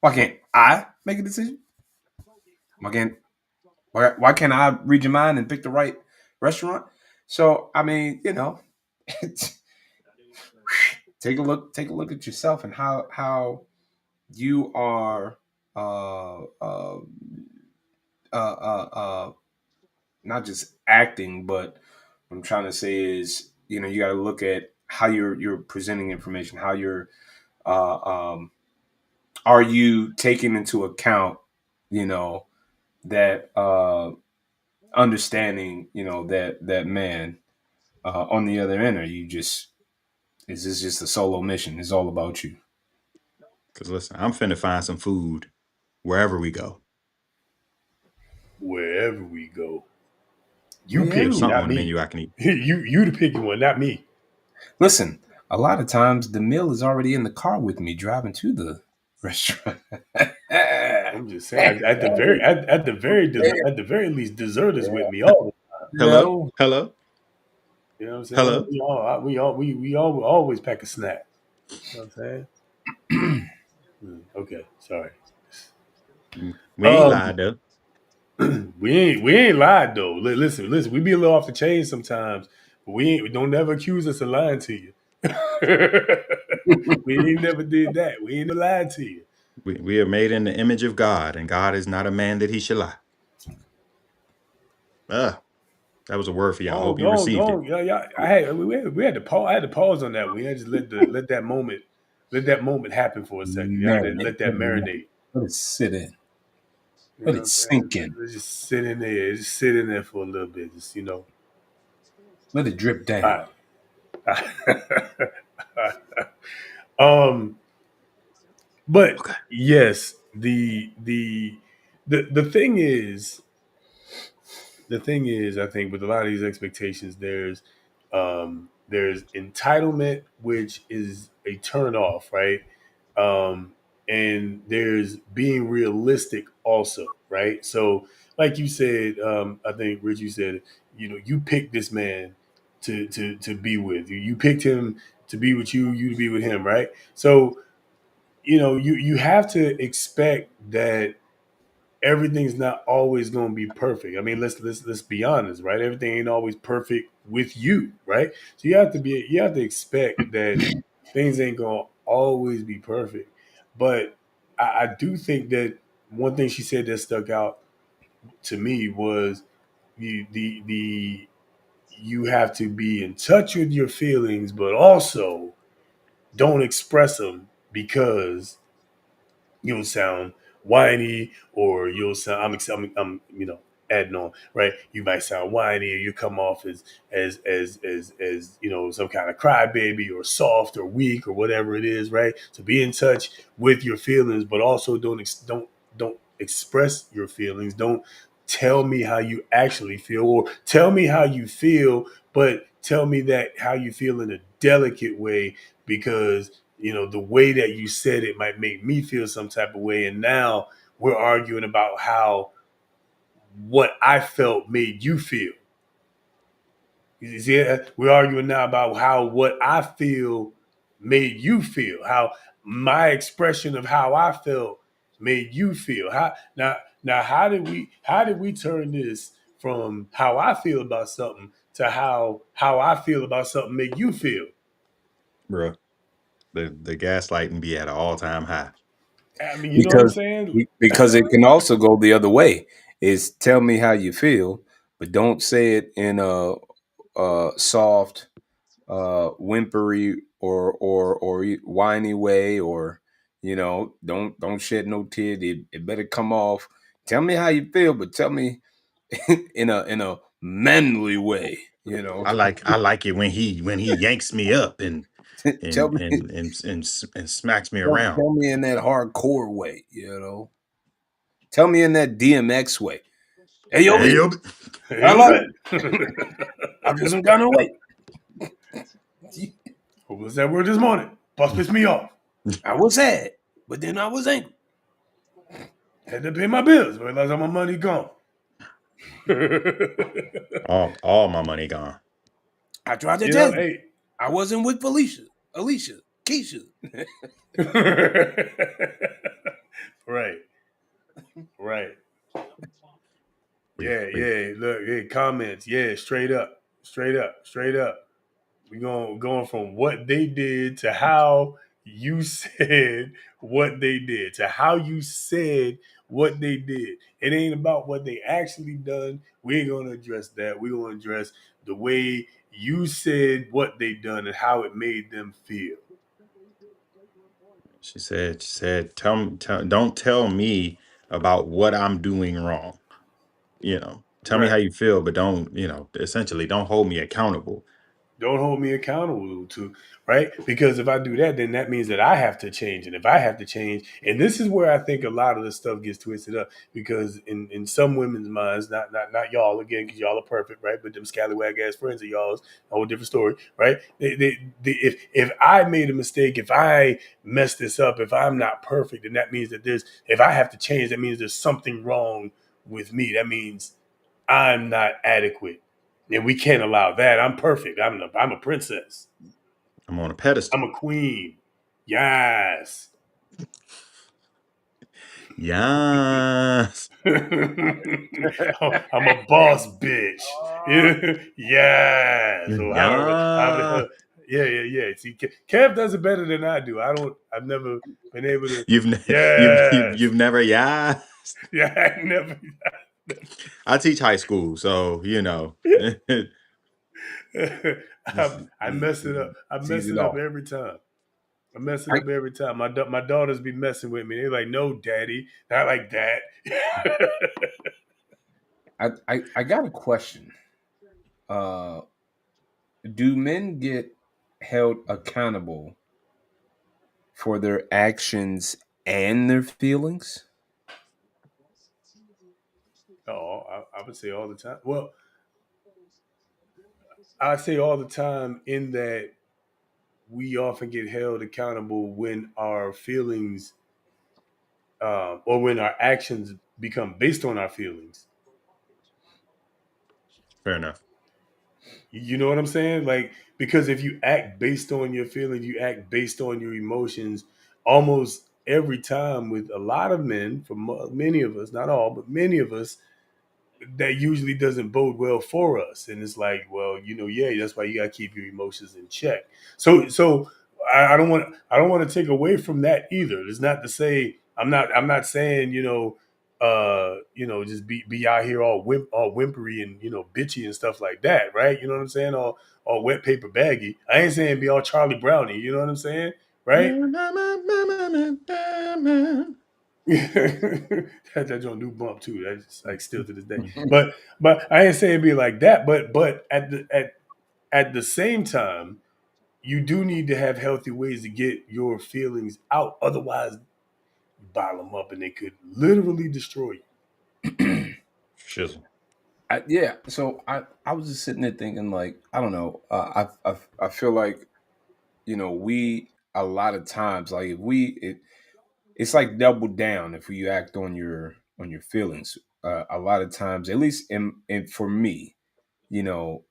Why can't I make a decision? Why can't I read your mind and pick the right restaurant? So, I mean, take a look at yourself and how you are not just acting, but what I'm trying to say is, you got to look at how you're presenting information, how you're are you taking into account, that understanding, that man on the other end, or is this just a solo mission? It's all about you. Because listen, I'm finna find some food wherever we go. Wherever we go. You There's pick, something not on the me. menu I can eat. You the picky one, not me. Listen, a lot of times the meal is already in the car with me driving to the restaurant. I'm just saying, at the very least, dessert is with me all the time. Hello. You know what I'm saying? Hello. We all always pack a snack. You know what I'm saying? Okay, sorry. We ain't lied though. We ain't lied though. Listen. We be a little off the chain sometimes, but we don't never accuse us of lying to you. We ain't never did that. We ain't never lied to you. We are made in the image of God, and God is not a man that he should lie. That was a word for y'all. I hope you received it. Yeah. We had to pause. I had to pause on that. We had to just let that moment happen for a second. You had to let that marinate. Let it sit in. Let it sink in. Just sit in there. Just sit in there for a little bit. Just let it drip down. But yes, the thing is, I think with a lot of these expectations, there's entitlement, which is a turn off, right? And there's being realistic also, right? So, like you said, I think Rich, you said, you picked this man to be with. You picked him to be with you to be with him, right? So, you have to expect that everything's not always going to be perfect. I mean, let's be honest, right? Everything ain't always perfect with you, right? So you have to expect that things ain't going to always be perfect. But I do think that one thing she said that stuck out to me was the you have to be in touch with your feelings, but also don't express them because you'll sound whiny or you'll sound I'm adding on, right? You might sound whiny, or you come off as some kind of crybaby or soft or weak or whatever it is, right? So be in touch with your feelings, but also don't express your feelings. Don't tell me how you actually feel, or tell me how you feel, but tell me that how you feel in a delicate way, because the way that you said it might make me feel some type of way, and now we're arguing about how what I felt made you feel. You see, we're arguing now about how what I feel made you feel, how my expression of how I felt made you feel. Now how did we turn this from how I feel about something to how I feel about something made you feel? Bro, the gaslighting be at an all-time high. I mean, you know what I'm saying? Because it can also go the other way. Is tell me how you feel, but don't say it in a soft, whimpery or whiny way, or don't shed no tears. It better come off. Tell me how you feel, but tell me in a manly way. I like it when he yanks me up and Tell and me, and and and, and smacks me don't around. tell me in that hardcore way. Tell me in that DMX way. Hey yo, Hey, B, yo, I like I feel some kind of way. What was that word this morning? Boss pissed me off. I was sad, but then I was angry. Had to pay my bills. Realized all my money gone. all my money gone. I tried to tell you. I wasn't with Alicia, Keisha. Right. Yeah. Look, hey, comments. Yeah, straight up. We going from what they did to how you said what they did, to how you said what they did. It ain't about what they actually done. We ain't gonna address that. We're gonna address the way you said what they done and how it made them feel. She said, don't tell me about what I'm doing wrong. Tell me how Right. you feel, but don't, essentially don't hold me accountable. Don't hold me accountable to, right? Because if I do that, then that means that I have to change. And if I have to change, and this is where I think a lot of the stuff gets twisted up, because in some women's minds, not y'all again, because y'all are perfect, right? But them scallywag ass friends of y'all's, a whole different story, right? If I made a mistake, if I messed this up, if I'm not perfect, then that means that if I have to change, that means there's something wrong with me. That means I'm not adequate. And we can't allow that. I'm perfect. I'm a princess. I'm on a pedestal. I'm a queen. Yes. Yes. I'm a boss bitch. Yes. Or Yeah. Yeah. See, Kev does it better than I do. I've never been able to. You've never, yeah. Yeah, I never. I teach high school, so I mess it up. I mess Tease it it up off. every time. I mess it up every time. My daughters be messing with me. They're like, "No, daddy, not like that." I got a question. Do men get held accountable for their actions and their feelings? Oh, I would say all the time. Well, I say all the time in that we often get held accountable when our feelings or when our actions become based on our feelings. fair enough. You know what I'm saying? Like, because if you act based on your feelings, you act based on your emotions almost every time. With a lot of men, for many of us, not all, but many of us, that usually doesn't bode well for us. And it's like, well, yeah, that's why you got to keep your emotions in check. So I don't want to take away from that either. It's not to say I'm not saying just be out here all whimpery and bitchy and stuff like that, right? You know what I'm saying? All wet paper baggy. I ain't saying be all Charlie Brownie. You know what I'm saying, right? That's your new bump too. That's like still to this day. But I ain't saying be like that. But at the same time, you do need to have healthy ways to get your feelings out. Otherwise, you bottle them up and they could literally destroy you. Shizzle. Yeah. So I was just sitting there thinking, like, I don't know. I feel like, we a lot of times, like, if it's like double down if you act on your feelings. A lot of times, at least in for me, you know,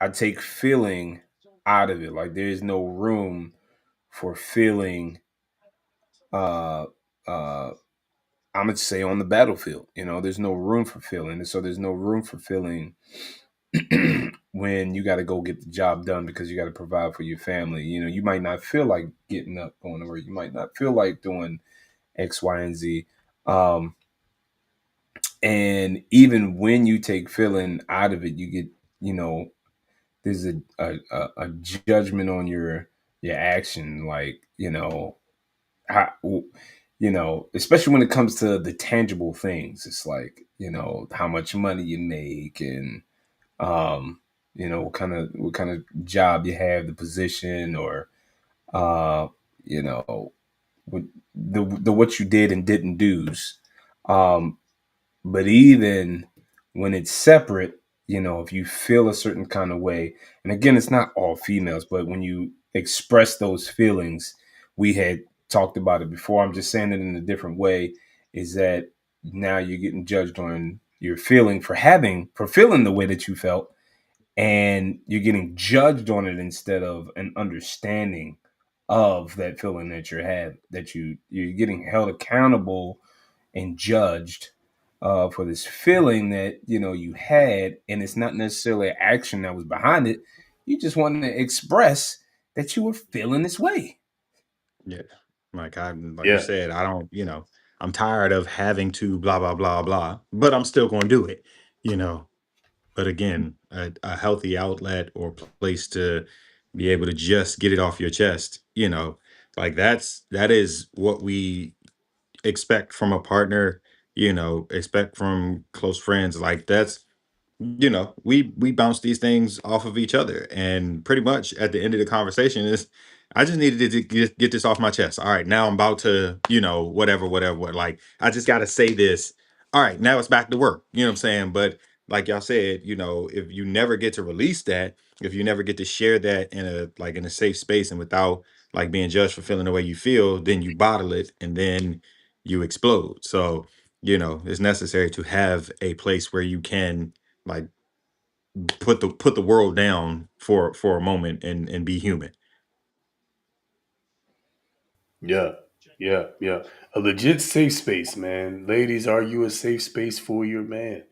I take feeling out of it. Like, there is no room for feeling. Uh, uh, I'm gonna say on the battlefield. There's no room for feeling, and so there's no room for feeling when you got to go get the job done because you got to provide for your family. You might not feel like getting up, going to work. You might not feel like doing X, Y, and Z. And even when you take feeling out of it, you get, there's a judgment on your action, like, how, especially when it comes to the tangible things. It's like, how much money you make, and what kind of job you have, the position, or uh, you know, what the what you did and didn't do's. Um, but even when it's separate, if you feel a certain kind of way, and again, it's not all females, but when you express those feelings, we had talked about it before. I'm just saying it in a different way. Is that now you're getting judged on your feeling for feeling the way that you felt, and you're getting judged on it instead of an understanding of that feeling that you're getting held accountable and judged for this feeling that you had, and it's not necessarily an action that was behind it. You just wanted to express that you were feeling this way. Yeah. Like you Yeah. said, I don't, I'm tired of having to blah blah blah blah, but I'm still going to do it, you know. But again, a healthy outlet or place to be able to just get it off your chest, like that is what we expect from a partner, expect from close friends. Like that's, we bounce these things off of each other, and pretty much at the end of the conversation is, I just needed to get this off my chest. All right, now I'm about to, whatever, what, like, I just got to say this. All right, now it's back to work. You know what I'm saying? But like y'all said, if you never get to release that, if you never get to share that in a safe space and without like being judged for feeling the way you feel, then you bottle it and then you explode. So it's necessary to have a place where you can, like, put the world down for a moment and be human. Yeah. Yeah. Yeah. A legit safe space, man. Ladies, are you a safe space for your man?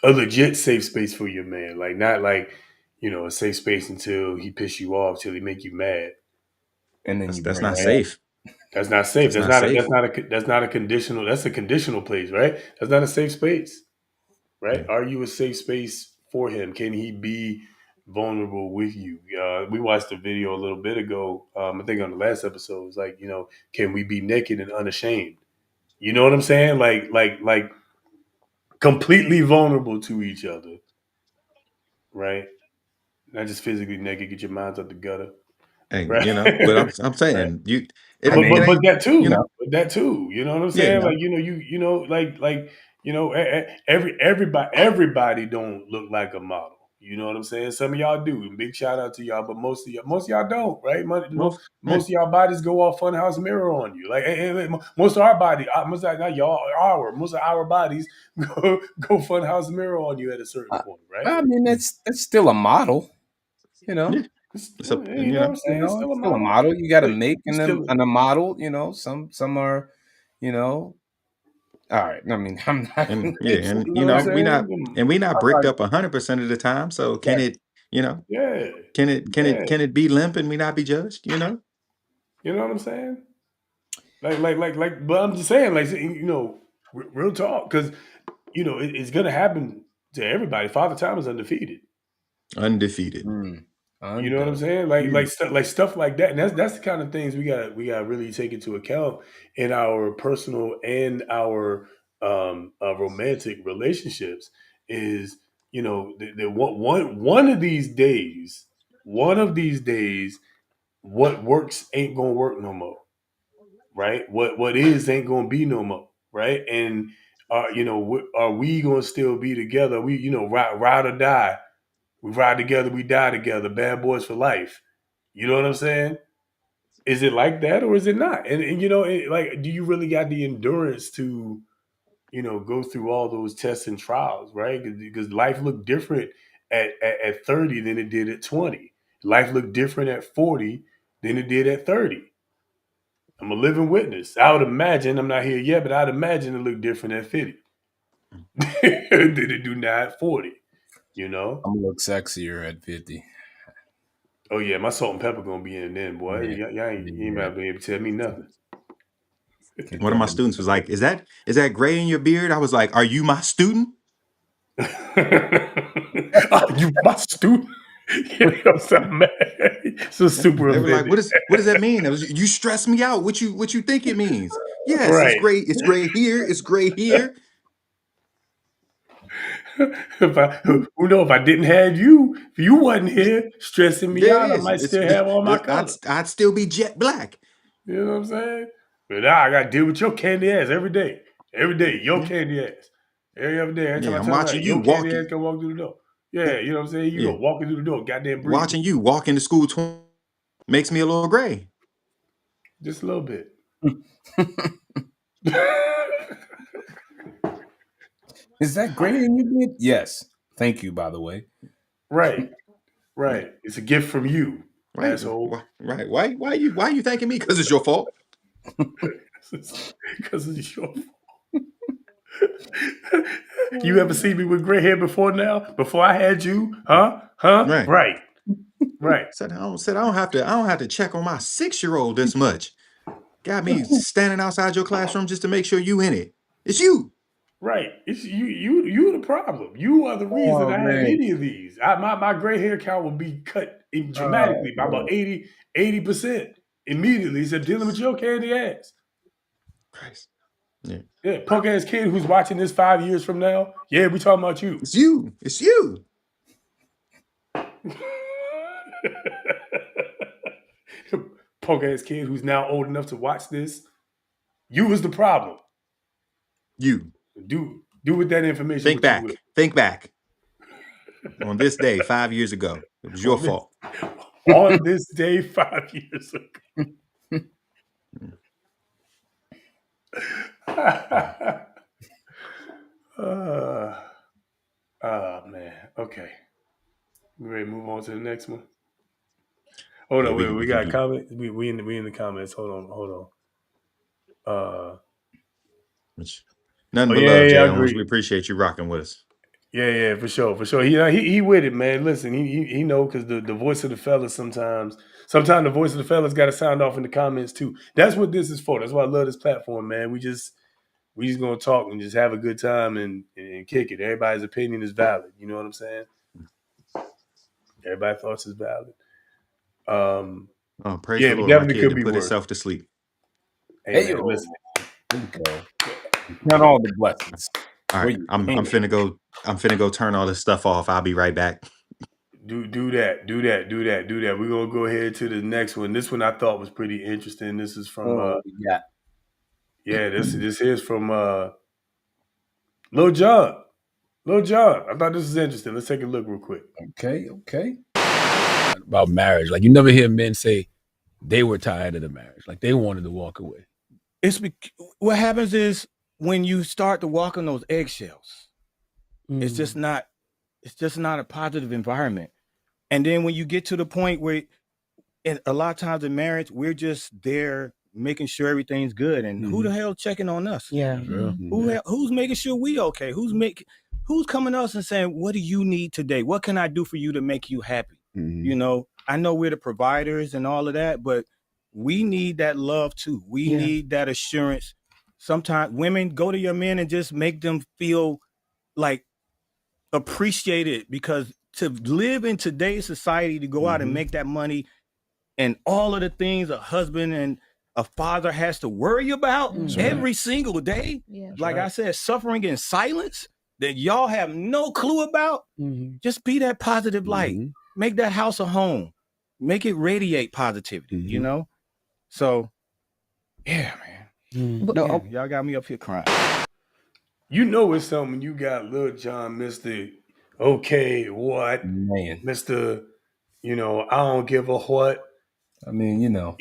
A legit safe space for your man. Like, not like, a safe space until he piss you off, till he make you mad. And then That's you that's bring not it up. safe. That's not safe. That's not safe. That's not a conditional. That's a conditional place, right? That's not a safe space, right? Yeah. Are you a safe space for him? Can he be vulnerable with you? We watched a video a little bit ago. I think on the last episode, it was like, can we be naked and unashamed? You know what I'm saying? Like completely vulnerable to each other, right? Not just physically naked. Get your minds out the gutter, And right? but I'm Right. saying I But it mean, but ain't, that you too. know, But that too. You know what I'm yeah. saying? Like, everybody don't look like a model. You know what I'm saying? Some of y'all do. And big shout out to y'all, but most of y'all don't, right? Most, yeah. Most of y'all bodies go off funhouse mirror on you. Like, most of our body, not y'all, most of our bodies go funhouse mirror on you at a certain point, right? I mean, that's still a model. You know, Yeah. It's a, You know what I'm saying? It's still it's a still a model. model. You got to But make you them still, and a model. Some are, you know. All right. I mean, I'm not. and yeah, It's, and you know what I'm saying? we not bricked like, up 100% of the time. So can right. it, you know, Yeah. can Yeah. it be limp and we not be judged? You know what I'm saying? But I'm just saying, like, real talk, because it's gonna happen to everybody. Father Time is undefeated. Undefeated. Mm. You know what I'm saying? Like stuff like that. And that's the kind of things we got really take into account in our personal and our romantic relationships. Is one of these days, what works ain't gonna work no more, right? What is ain't gonna be no more, right? And are we gonna still be together? We ride or die. We ride together, we die together. Bad boys for life. You know what I'm saying? Is it like that or is it not? And like, do you really got the endurance to, go through all those tests and trials, right? Because life looked different at 30 than it did at 20. Life looked different at 40 than it did at 30. I'm a living witness. I would imagine, I'm not here yet, but I'd imagine it looked different at 50 than it do now at 40. I'm gonna look sexier at 50. Oh yeah, my salt and pepper gonna be in then, boy. Yeah. Y'all ain't about to be able to tell me nothing. One of my students was like, "Is that gray in your beard?" I was like, "Are you my student?" Are you my student? I'm so mad. So super. They were like, offended. what does that mean? It was, you stress me out. What you think it means? Yes, Right. it's gray. It's gray here. It's gray here. Who know if I didn't have you, if you wasn't here stressing me out, I might still have all my colors. I'd still be jet black. You know what I'm saying? But now I got to deal with your candy ass every day. Every day, your candy ass. Every other day. Every time I I'm turn watching around, you your candy walking. ass can walk through the door. Yeah, you know what I'm saying? You go walking through the door, goddamn breathe. Watching you walk into school makes me a little gray. Just a little bit. Is that gray in your beard? Yes. Thank you, by the way. Right. It's a gift from you, right. asshole. Right. Why you thanking me? Because it's your fault. Because it's your fault. You ever seen me with gray hair before now? Before I had you? Huh? Right. Said I don't have to check on my 6-year-old this much. Got me standing outside your classroom just to make sure you in it. It's you. Right. It's you the problem. You are the reason I have any of these. My gray hair count will be cut dramatically by about 80% immediately. So dealing with your candy ass. Christ. Yeah, punk ass kid who's watching this 5 years from now. Yeah, we talking about you. It's you. It's you. Punk ass kid who's now old enough to watch this. You was the problem. You. Do with that information. Think back. Think back. On this day 5 years ago, it was your fault. On this day 5 years ago. Oh man. Okay. We ready to move on to the next one? Hold on, wait, we got a comment. We in the comments. Hold on. Nothing but love, Jay Owens. We appreciate you rocking with us. Yeah, for sure. He with it, man. Listen, he know because the voice of the fellas sometimes the voice of the fellas got to sound off in the comments too. That's what this is for. That's why I love this platform, man. We just gonna talk and just have a good time and kick it. Everybody's opinion is valid. You know what I'm saying? Everybody's thoughts is valid. Praise the Lord, my kid to put itself to sleep. Hey man, listen. There you go. Count all the blessings. All right, I'm finna go turn all this stuff off. I'll be right back. Do that. We're gonna go ahead to the next one. This one I thought was pretty interesting. This is from this is from Lil Jon. I thought this was interesting. Let's take a look real quick. Okay. About marriage. Like, you never hear men say they were tired of the marriage. Like, they wanted to walk away. What happens is when you start to walk on those eggshells, it's just not a positive environment. And then when you get to the point where a lot of times in marriage, we're just there making sure everything's good. And who the hell checking on us? Yeah. Who's making sure we okay? Who's coming to us and saying, what do you need today? What can I do for you to make you happy? You know, I know we're the providers and all of that, but we need that love too. We need that assurance. Sometimes women, go to your men and just make them feel like appreciated, because to live in today's society, to go out and make that money and all of the things a husband and a father has to worry about every single day. Yeah. Like I said, suffering in silence that y'all have no clue about. Just be that positive light. Make that house a home. Make it radiate positivity, you know? So, yeah, man. No, Y'all got me up here crying. You know it's something when you got Lil Jon, Mr. Okay, what? Man. Mr. You know, I don't give a what. I mean, you got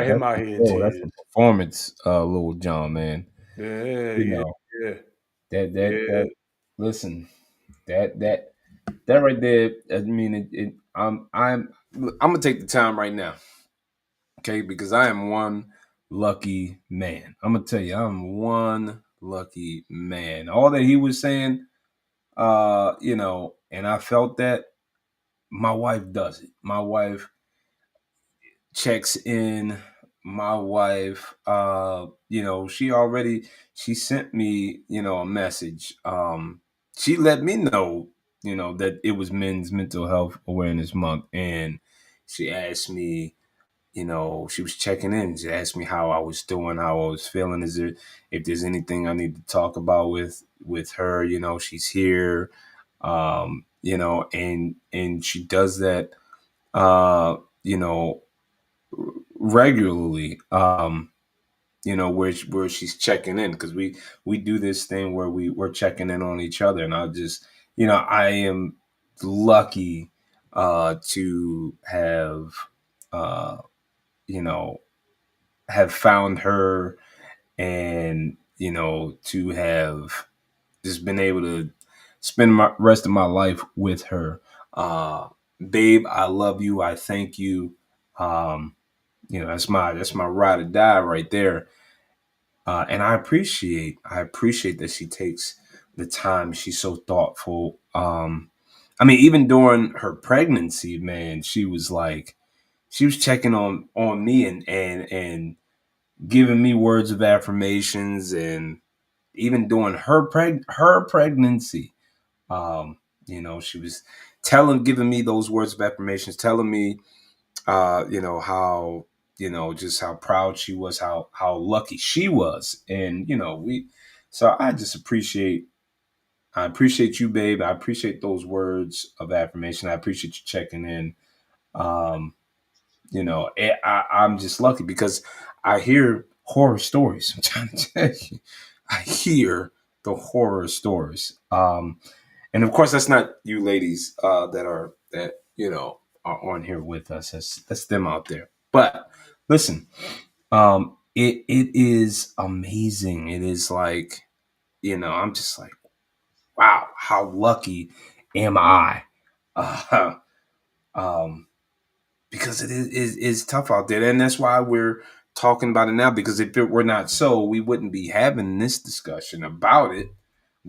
him out here in that's tears. the performance, Lil Jon, man. Yeah, You yeah, know, yeah. that listen, that right there, I mean, I'm gonna take the time right now, okay, because I am one lucky man. I'm gonna tell you, I'm one lucky man. All that he was saying, you know, and I felt that. My wife does it. My wife checks in. My wife, you know, she sent me, you know, a message. She let me know, you know, that it was Men's Mental Health Awareness Month, and she asked me, you know, she was checking in. She asked me how I was doing, how I was feeling. If there's anything I need to talk about with her, you know, she's here. You know, and she does that, you know, regularly. You know, where she's checking in, because we do this thing where we're checking in on each other, and I just, you know, I am lucky to have you know, have found her, and you know, to have just been able to spend my rest of my life with her. Babe, I love you. I thank you. You know, that's my ride or die right there. And I appreciate that she takes the time. She's so thoughtful. I mean, even during her pregnancy, man, she was checking on me, and giving me words of affirmations, and even during her pregnancy, you know, she was giving me those words of affirmations, telling me, you know, how, you know, just how proud she was, how lucky she was, and you know, so I just appreciate you, babe. I appreciate those words of affirmation. I appreciate you checking in. You know, I'm just lucky because I hear horror stories. I'm trying to tell you, I hear the horror stories. And of course, that's not you ladies that you know are on here with us. That's them out there. But listen, it is amazing. It is like, you know, I'm just like, wow, how lucky am I? Uh, um, because it is tough out there, and that's why we're talking about it now. Because if it were not so, we wouldn't be having this discussion about it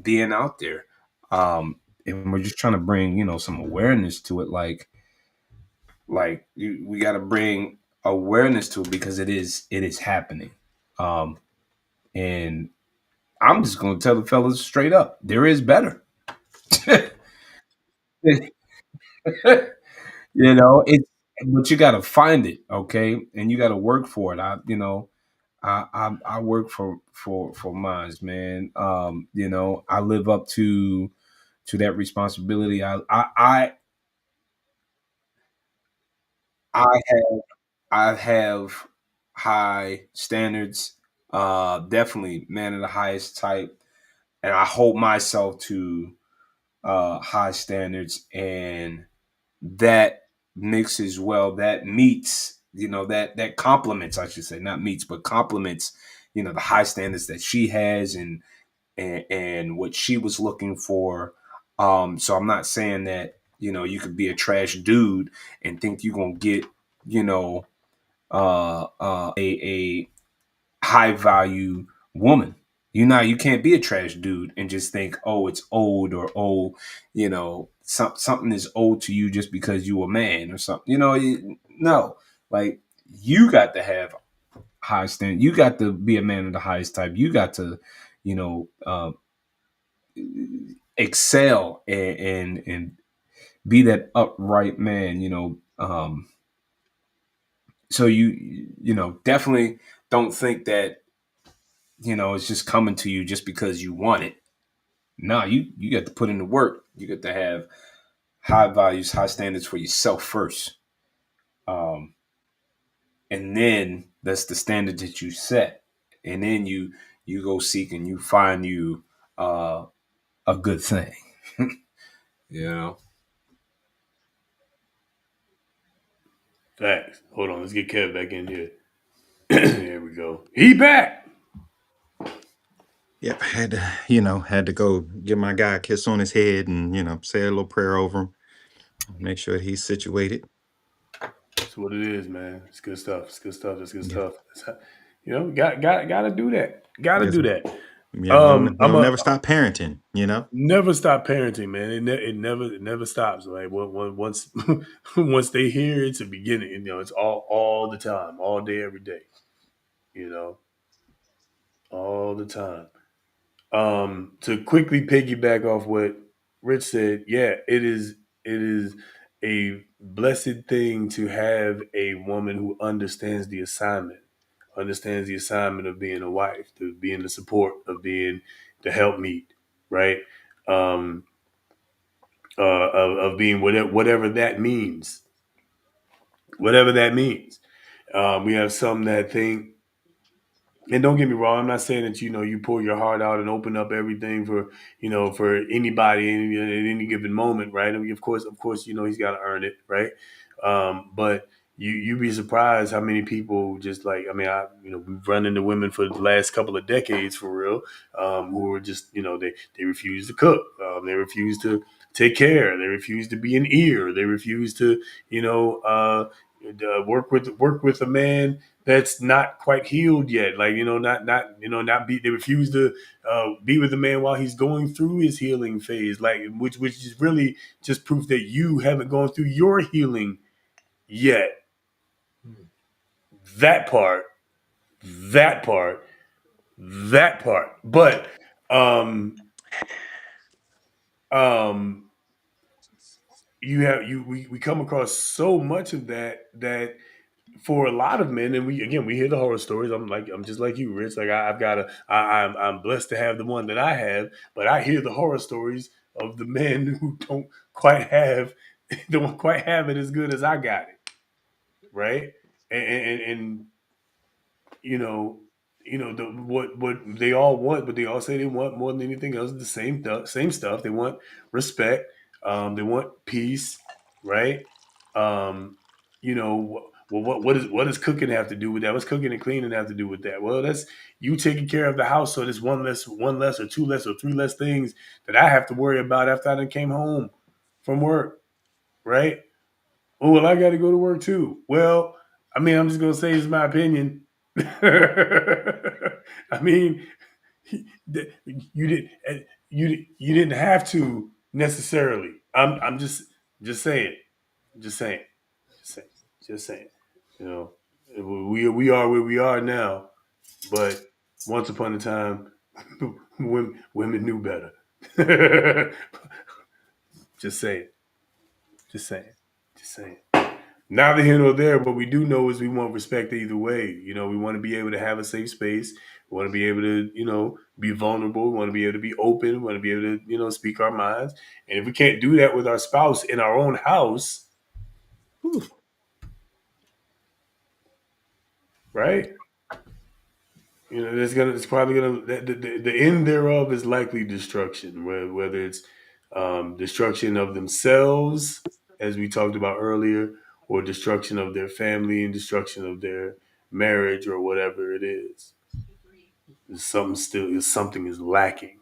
being out there. And we're just trying to bring, you know, some awareness to it. We got to bring awareness to it because it is happening. And I'm just going to tell the fellas straight up, there is better. You know, but you got to find it, okay, and you got to work for it. I work for mine, man. You know, I live up to that responsibility. I have high standards. Definitely man of the highest type, and I hold myself to high standards, and that mixes well. That meets, you know, that complements, I should say, not meets, but complements, you know, the high standards that she has, and what she was looking for. So I'm not saying that, you know, you could be a trash dude and think you're gonna get, you know, a high value woman. You can't be a trash dude and just think, oh, it's old, or oh, you know, something is old to you just because you a man or something. You know, no, like, you got to have high standard. You got to be a man of the highest type. You got to, you know, excel be that upright man, so definitely don't think that, it's just coming to you just because you want it. No, you got to put in the work. You got to have high values, high standards for yourself first. And then that's the standard that you set. And then you go seek and you find you a good thing. Thanks. Hold on, let's get Kev back in here. There we go. He back. Yep, had to go give my guy a kiss on his head and say a little prayer over him, make sure he's situated. That's what it is, man. It's good stuff. It's good stuff. It's good stuff. Gotta do that. Gotta do that. Yeah, we'll never stop parenting. Never stop parenting, man. It never stops. Like once once they hear it's a beginning. It's all the time, all day, every day. All the time. To quickly piggyback off what Rich said, yeah, it is a blessed thing to have a woman who understands the assignment, of being a wife, to being the support, of being the helpmeet, right? Um, of being whatever that means, whatever that means. We have some that think, and don't get me wrong, I'm not saying that you pour your heart out and open up everything for anybody at any given moment, right? I mean, of course, he's got to earn it, right? But you'd be surprised how many people just like, I mean, we've run into women for the last couple of decades for real, who are just they refuse to cook, they refuse to take care, they refuse to be an ear, they refuse to work with a man that's not quite healed yet. Like, they refuse to be with a man while he's going through his healing phase, like which is really just proof that you haven't gone through your healing yet. That part. But we come across so much of that for a lot of men, and we hear the horror stories. I'm just like you, Rich. Like I'm blessed to have the one that I have, but I hear the horror stories of the men who don't quite have it as good as I got it, right? And what they all want, but they all say they want more than anything else the same stuff. They want respect. They want peace, right? What does cooking have to do with that? What's cooking and cleaning have to do with that? Well, that's you taking care of the house, so there's one less, or two less, or three less things that I have to worry about after I done came home from work, right? Oh, well, I got to go to work too. Well, I mean, I'm just gonna say it's my opinion. I mean, you didn't have to necessarily. I'm just saying, just saying, just saying. We are where we are now, but once upon a time, women knew better. Just saying, just saying, just saying. Neither here nor there. What we do know is we want respect either way. We want to be able to have a safe space. We want to be able to, be vulnerable. We want to be able to be open. We want to be able to, speak our minds. And if we can't do that with our spouse in our own house, right? It's probably gonna the end thereof is likely destruction. Whether it's destruction of themselves, as we talked about earlier, or destruction of their family and destruction of their marriage or whatever it is. Something is lacking.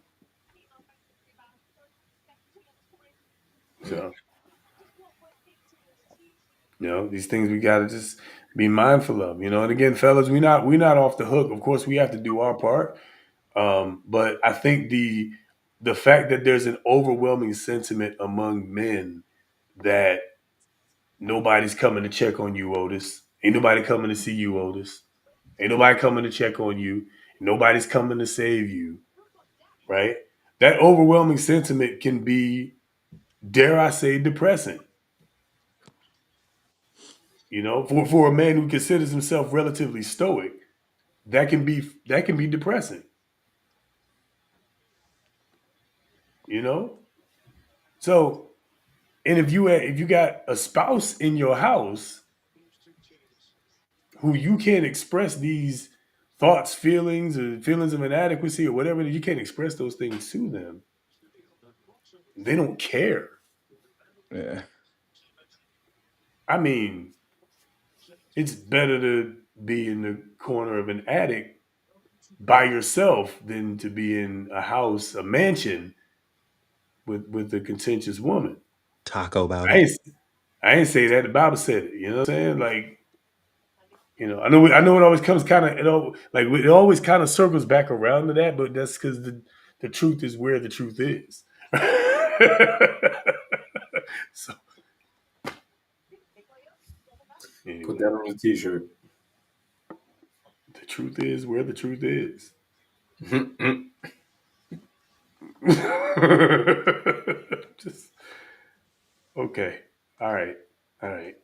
So, these things we gotta just be mindful of. And again, fellas, we not off the hook. Of course, we have to do our part. But I think the fact that there's an overwhelming sentiment among men that nobody's coming to check on you, Otis. Ain't nobody coming to see you, Otis. Ain't nobody coming to check on you. Nobody's coming to save you, right? That overwhelming sentiment can be dare I say, depressing. For a man who considers himself relatively stoic, that can be depressing. You know, so and if you got a spouse in your house who you can't express these thoughts, feelings, or feelings of inadequacy or whatever, you can't express those things to them. They don't care. Yeah. I mean, it's better to be in the corner of an attic by yourself than to be in a house, a mansion with a contentious woman. Taco about I it. ain't I ain't say that. The Bible said it. You know what I'm saying? Like, I know it always comes kind of it always kind of circles back around to that, but that's because the truth is where the truth is. So Put anyway, that on a t-shirt. the truth is where the truth is. Just okay. All right. All right.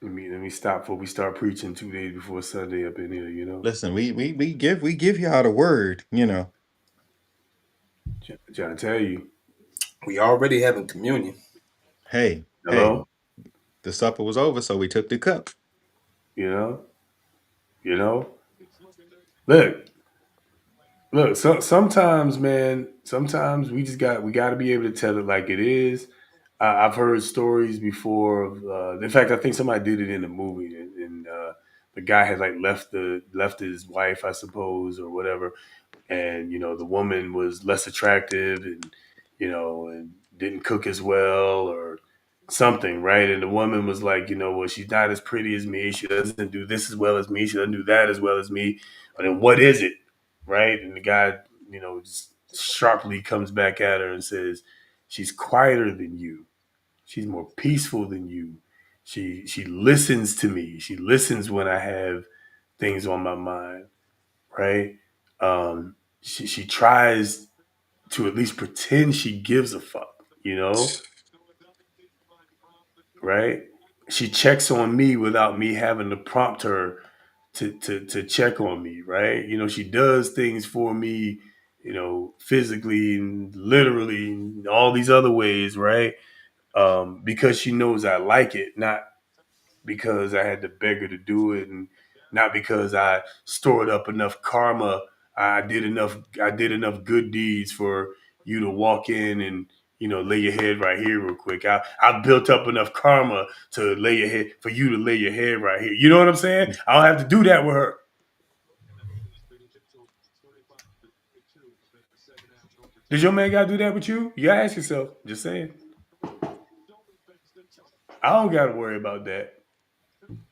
Let me stop before we start preaching 2 days before Sunday up in here. Listen, we give y'all the word. Trying to tell you. We already having communion. Hey, Hello. the supper was over, so we took the cup. You know. You know. Look. Look. Sometimes, man. Sometimes we got to be able to tell it like it is. I've heard stories before of. In fact, I think somebody did it in a movie, and the guy had like left his wife, I suppose, or whatever, and the woman was less attractive, and and didn't cook as well or something, right? And the woman was like, well, she's not as pretty as me, she doesn't do this as well as me, she doesn't do that as well as me, and then what is it, right? And the guy just sharply comes back at her and says, she's quieter than you, she's more peaceful than you, she listens to me, she listens when I have things on my mind, right? She tries to at least pretend she gives a fuck, right? She checks on me without me having to prompt her to check on me, right? She does things for me, physically and literally and all these other ways, right? Because she knows I like it, not because I had to beg her to do it, and not because I stored up enough karma. I did enough good deeds for you to walk in and lay your head right here real quick. I built up enough karma to lay your head for you to lay your head right here. You know what I'm saying? I don't have to do that with her. Does your man gotta do that with you? You gotta ask yourself. Just saying. I don't gotta worry about that.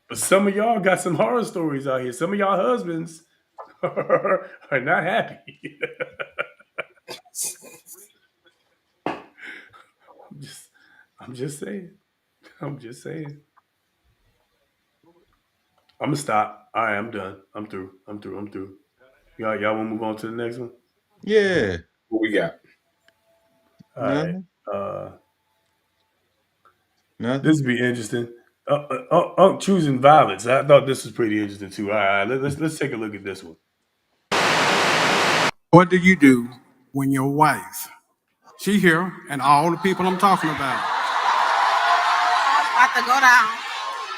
But some of y'all got some horror stories out here. Some of y'all husbands are not happy. I'm just saying. I'm just saying. I'm gonna stop. All right, I'm done. I'm through. I'm through. I'm through. Y'all want to move on to the next one? Yeah. What we got? All right. Nothing. This Nothing. would be interesting. Choosing violence. I thought this was pretty interesting too. All right, let's take a look at this one. What do you do when your wife, she here, and all the people I'm talking about, about to go down,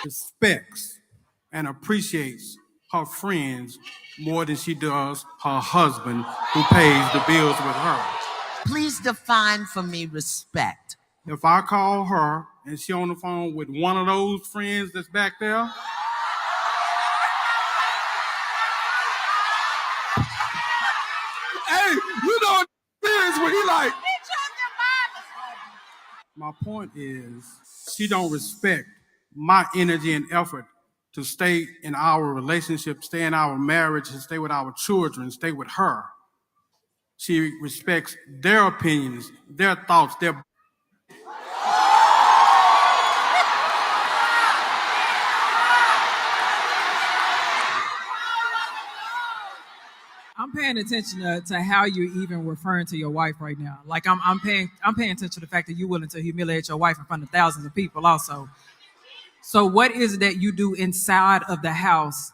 respects and appreciates her friends more than she does her husband who pays the bills with her? Please define for me respect. If I call her and she on the phone with one of those friends that's back there, hey, you know what it is when he like. My point is, she don't respect my energy and effort to stay in our relationship, stay in our marriage, and stay with our children, stay with her. She respects their opinions, their thoughts, their. I'm paying attention to how you're even referring to your wife right now. Like I'm paying attention to the fact that you're willing to humiliate your wife in front of thousands of people also. So what is it that you do inside of the house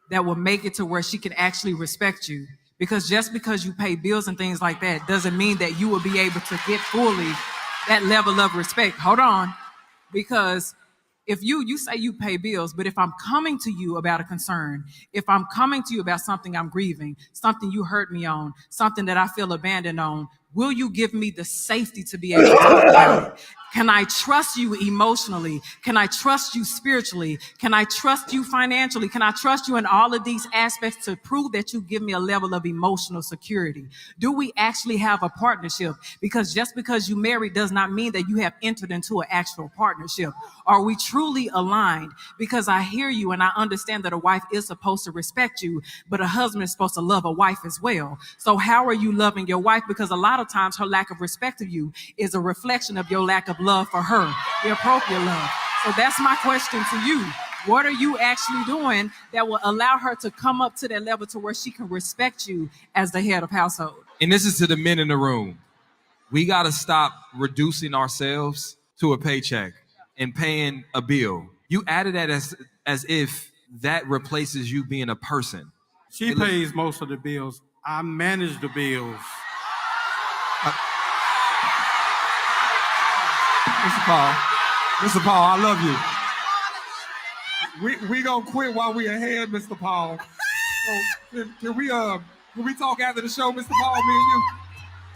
that will make it to where she can actually respect you? Because just because you pay bills and things like that doesn't mean that you will be able to get fully that level of respect. Hold on. Because if you say you pay bills, but if I'm coming to you about a concern, if I'm coming to you about something I'm grieving, something you hurt me on, something that I feel abandoned on, will you give me the safety to be able to talk about it? Can I trust you emotionally? Can I trust you spiritually? Can I trust you financially? Can I trust you in all of these aspects to prove that you give me a level of emotional security? Do we actually have a partnership? Because just because you married does not mean that you have entered into an actual partnership. Are we truly aligned? Because I hear you and I understand that a wife is supposed to respect you, but a husband is supposed to love a wife as well. So how are you loving your wife? Because a lot of times her lack of respect of you is a reflection of your lack of love for her, the appropriate love. So that's my question to you. What are you actually doing that will allow her to come up to that level to where she can respect you as the head of household? And this is to the men in the room. We got to stop reducing ourselves to a paycheck and paying a bill. You added that as if that replaces you being a person. She pays most of the bills. I manage the bills. Mr. Paul, I love you. We gonna quit while we ahead, Mr. Paul. So can we talk after the show, Mr. Paul, me and you?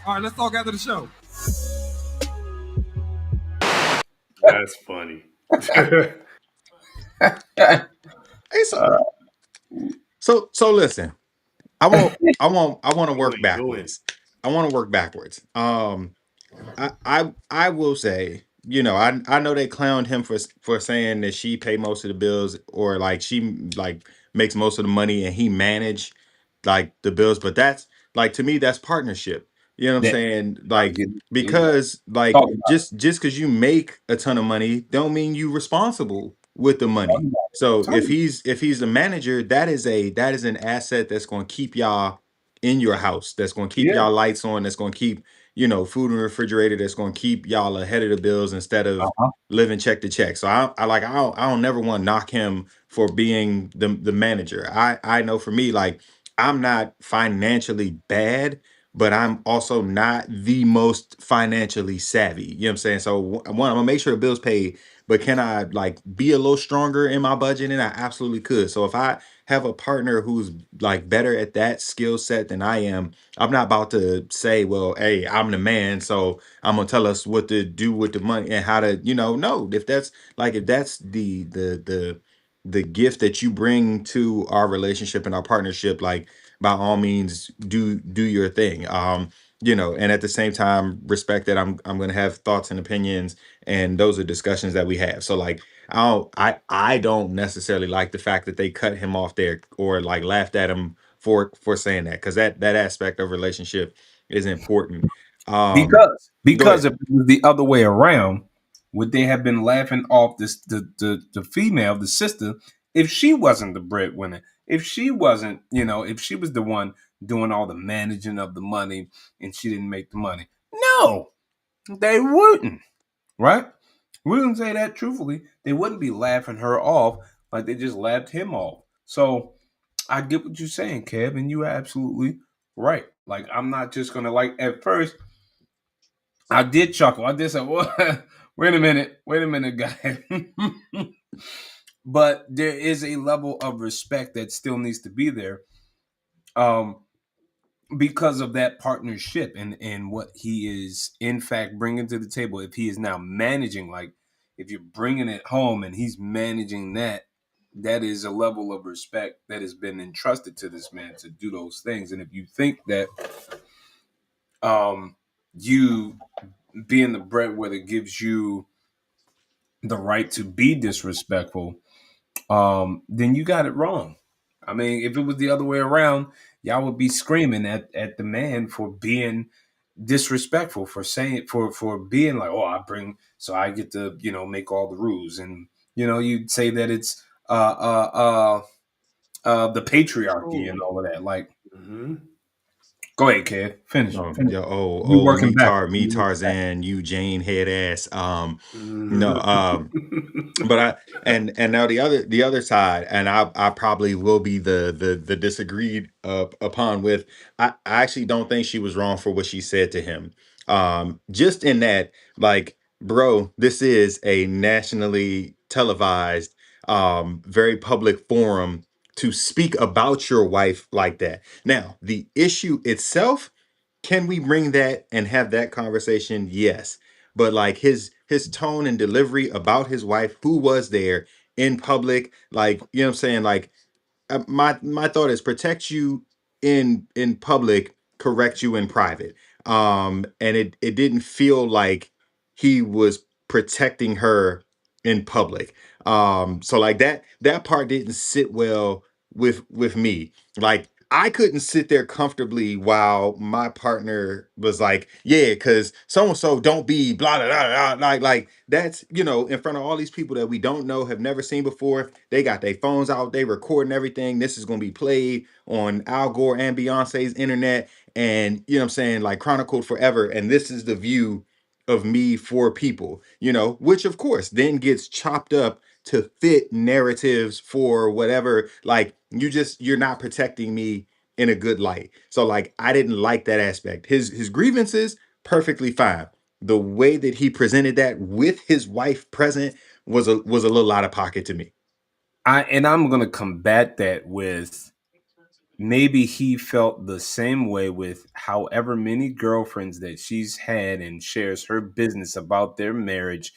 All right, let's talk after the show. That's funny. So listen. I want to work backwards. I want to work backwards. I will say, I know they clowned him for saying that she pay most of the bills, or like she like makes most of the money and he manage like the bills, but that's like, to me, that's partnership. You know what I'm saying? Like, because like just because you make a ton of money don't mean you responsible with the money. So if he's the manager, that is an asset that's going to keep y'all in your house, that's going to keep y'all lights on, that's going to keep food in the refrigerator, that's going to keep y'all ahead of the bills instead of living check to check. So I don't never want to knock him for being the manager. I know for me, like, I'm not financially bad, but I'm also not the most financially savvy. You know what I'm saying? So one, I'm gonna make sure the bills paid, but can I like be a little stronger in my budget? And I absolutely could. So if I have a partner who's like better at that skill set than I am, I'm not about to say, well, hey, I'm the man, so I'm gonna tell us what to do with the money and how to, no. If that's the gift that you bring to our relationship and our partnership, like, by all means, do your thing. And at the same time, respect that I'm gonna have thoughts and opinions, and those are discussions that we have. So like, I don't necessarily like the fact that they cut him off there or like laughed at him for saying that, because that aspect of relationship is important. Because if it was the other way around, would they have been laughing off the female, the sister, if she wasn't the breadwinner, if she wasn't, if she was the one doing all the managing of the money and she didn't make the money? No, they wouldn't, right? We can say that truthfully. They wouldn't be laughing her off like they just laughed him off. So I get what you're saying, Kev, and you're absolutely right. Like, I'm not just gonna, like, at first I did chuckle. I did say, "What? Wait a minute, guys." But there is a level of respect that still needs to be there, um, because of that partnership and what he is in fact bringing to the table. If he is now managing, like, if you're bringing it home and he's managing that, that is a level of respect that has been entrusted to this man to do those things. And if you think that, you being the breadwinner gives you the right to be disrespectful, then you got it wrong. I mean, if it was the other way around, y'all would be screaming at the man for being disrespectful, for saying, for being like, oh, I bring, so I get to, make all the rules. And, you'd say that it's the patriarchy and all of that. Like, Go ahead, Kev. Finish. Oh, Finish. yeah, You working me backwards. Me Tarzan, you Jane head ass. No, but and now the other side, and I probably will be the disagreed upon with. I actually don't think she was wrong for what she said to him. Just in that, like, bro, this is a nationally televised, very public forum to speak about your wife like that. Now, the issue itself, can we bring that and have that conversation? Yes. But like his tone and delivery about his wife who was there in public, like, you know what I'm saying? Like, my thought is protect you in public, correct you in private. And it didn't feel like he was protecting her in public. So like that part didn't sit well with me. Like, I couldn't sit there comfortably while my partner was like, yeah, because so and so don't be blah blah blah blah. Like that's, in front of all these people that we don't know, have never seen before. They got their phones out, they recording everything. This is gonna be played on Al Gore and Beyonce's internet, and you know what I'm saying, like, chronicled forever. And this is the view of me for people, which of course then gets chopped up to fit narratives for whatever. Like, you're not protecting me in a good light. So like, I didn't like that aspect. His grievances, perfectly fine. The way that he presented that with his wife present was a little out of pocket to me. I'm gonna combat that with, maybe he felt the same way with however many girlfriends that she's had and shares her business about their marriage,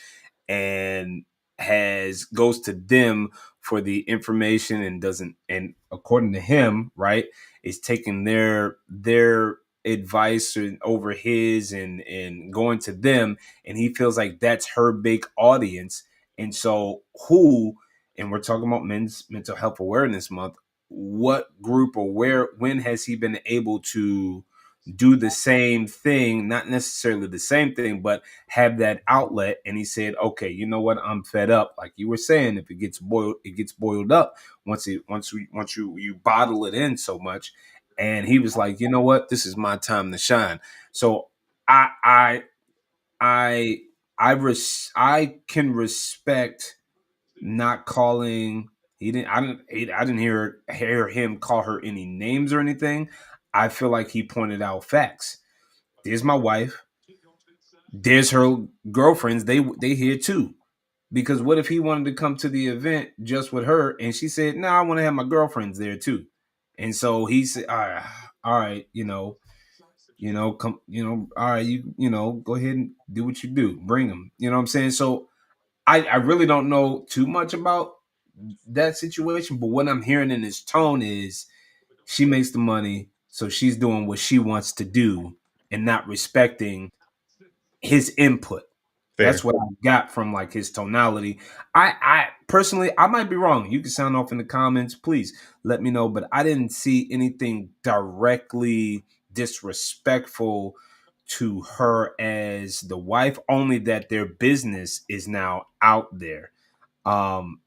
and goes to them for the information, and doesn't, and according to him, right, is taking their advice over his, and going to them, and he feels like that's her big audience. And so and we're talking about Men's Mental Health Awareness Month, what group or when has he been able to do the same thing, not necessarily the same thing, but have that outlet? And he said, okay, you know what, I'm fed up. Like you were saying, if it gets boiled up once you bottle it in so much. And he was like, you know what, this is my time to shine. So I I can respect not calling. I didn't hear him call her any names or anything. I feel like he pointed out facts. There's my wife. There's her girlfriends. They here too. Because what if he wanted to come to the event just with her, and she said, "No, I want to have my girlfriends there too." And so he said, all right, come, all right, go ahead and do what you do. Bring them. You know what I'm saying? So I really don't know too much about that situation, but what I'm hearing in his tone is she makes the money, so she's doing what she wants to do and not respecting his input. That's Fair. what I got from like his tonality. I personally, I might be wrong. You can sound off in the comments, please let me know. But I didn't see anything directly disrespectful to her as the wife, only that their business is now out there. Um,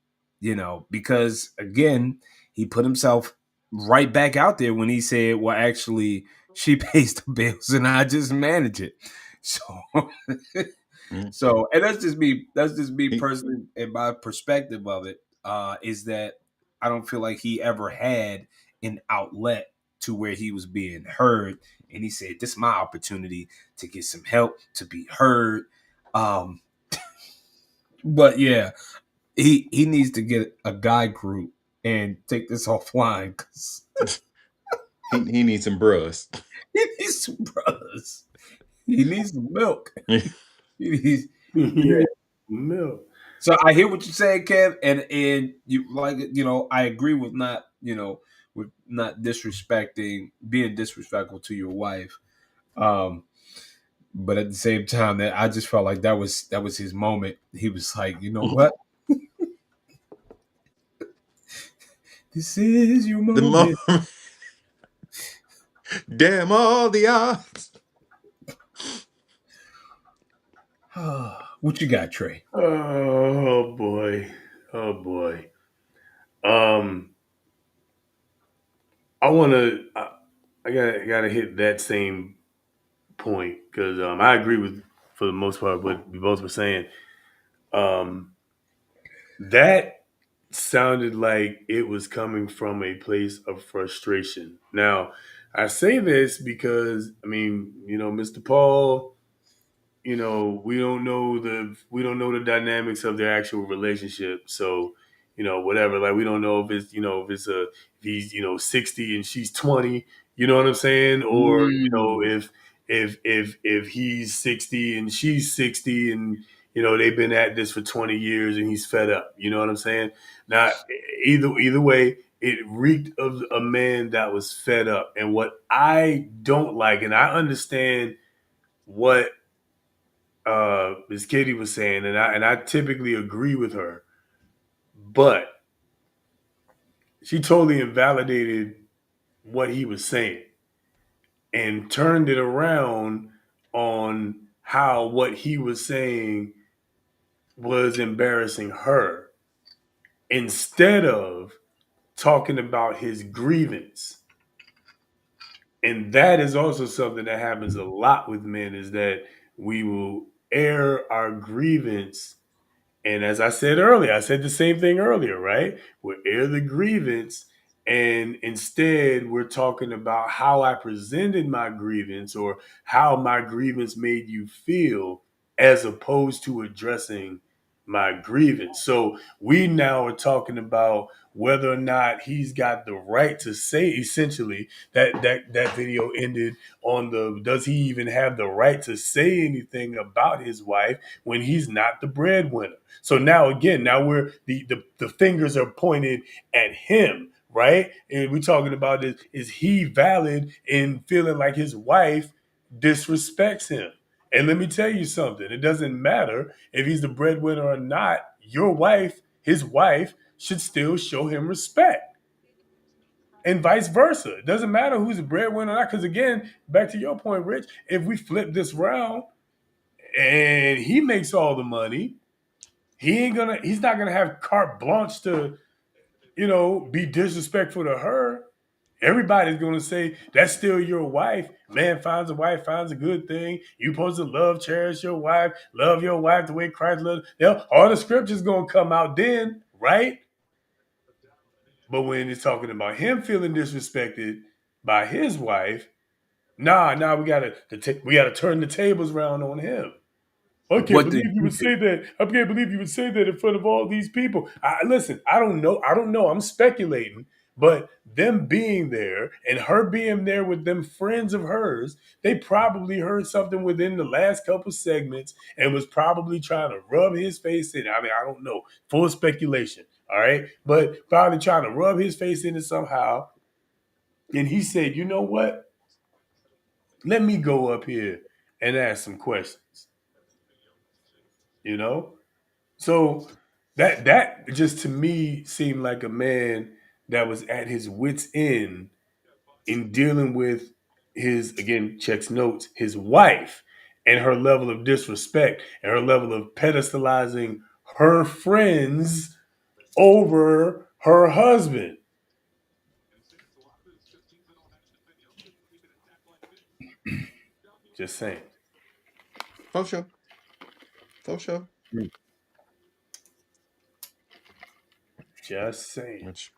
because again, he put himself right back out there when he said, well, actually, she pays the bills and I just manage it. So and that's just me personally, in my perspective of it, is that I don't feel like he ever had an outlet to where he was being heard. And he said, this is my opportunity to get some help, to be heard. But yeah, he needs to get a guy group and take this offline, because he needs some bros. he needs some brothers. He needs some milk. He needs, Yeah, milk. So I hear what you're saying, Kev, and you, like, I agree with not disrespecting, being disrespectful to your wife. But at the same time, that I just felt like that was his moment. He was like, you know what? This is your The moment. Damn all the odds. What you got, Trey? Oh boy. Oh boy. I want to. I gotta hit that same point because I agree with for the most part what we both were saying. Um, that sounded like it was coming from a place of frustration. Now, I say this because I mean, Mr. Paul, we don't know the dynamics of their actual relationship. So, whatever. Like we don't know if it's if he's 60 and she's 20. You know what I'm saying? Or if he's 60 and she's 60 and they've been at this for 20 years and he's fed up. You know what I'm saying? Now, either way, it reeked of a man that was fed up. And what I don't like, and I understand what Ms. Katie was saying, and I typically agree with her, but she totally invalidated what he was saying and turned it around on how what he was saying was embarrassing her instead of talking about his grievance. And that is also something that happens a lot with men is that we will air our grievance. And as I said earlier, I said the same thing earlier, right? We air the grievance, and instead we're talking about how I presented my grievance or how my grievance made you feel, as opposed to addressing my grievance. So we now are talking about whether or not he's got the right to say, essentially, that video ended on the does he even have the right to say anything about his wife when he's not the breadwinner? So now again, now we're the fingers are pointed at him, right? And we're talking about is he valid in feeling like his wife disrespects him? And let me tell you something, it doesn't matter if he's the breadwinner or not, your wife, his wife, should still show him respect. And vice versa. It doesn't matter who's the breadwinner or not. Because again, back to your point, Rich, if we flip this round and he makes all the money, he's not gonna have carte blanche to, be disrespectful to her. Everybody's gonna say that's still your wife. Man finds a wife, finds a good thing. You supposed to love, cherish your wife, love your wife the way Christ loved. All the scriptures gonna come out then, right? But when it's talking about him feeling disrespected by his wife, nah, we gotta turn the tables around on him. I can't What do believe you you would think? say that. I can't believe you would say that in front of all these people. Listen, I don't know. I'm speculating, but them being there and her being there with them friends of hers, they probably heard something within the last couple segments and was probably trying to rub his face in. I mean, I don't know. Full speculation. All right. But probably trying to rub his face in it somehow. And he said, you know what? Let me go up here and ask some questions. You know? So that just to me seemed like a man that was at his wits end in dealing with his, again, checks notes, his wife and her level of disrespect and her level of pedestalizing her friends over her husband. Just saying. For sure. For sure. Just saying. Which,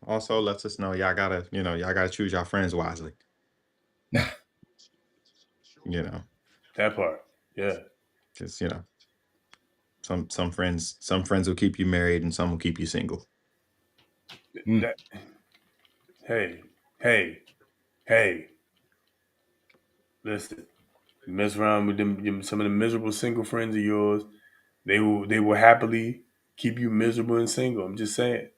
also lets us know y'all gotta choose your friends wisely. That part. Yeah. Because, some friends will keep you married and some will keep you single. That, hey. Listen, you mess around with them, some of the miserable single friends of yours. They will happily keep you miserable and single. I'm just saying.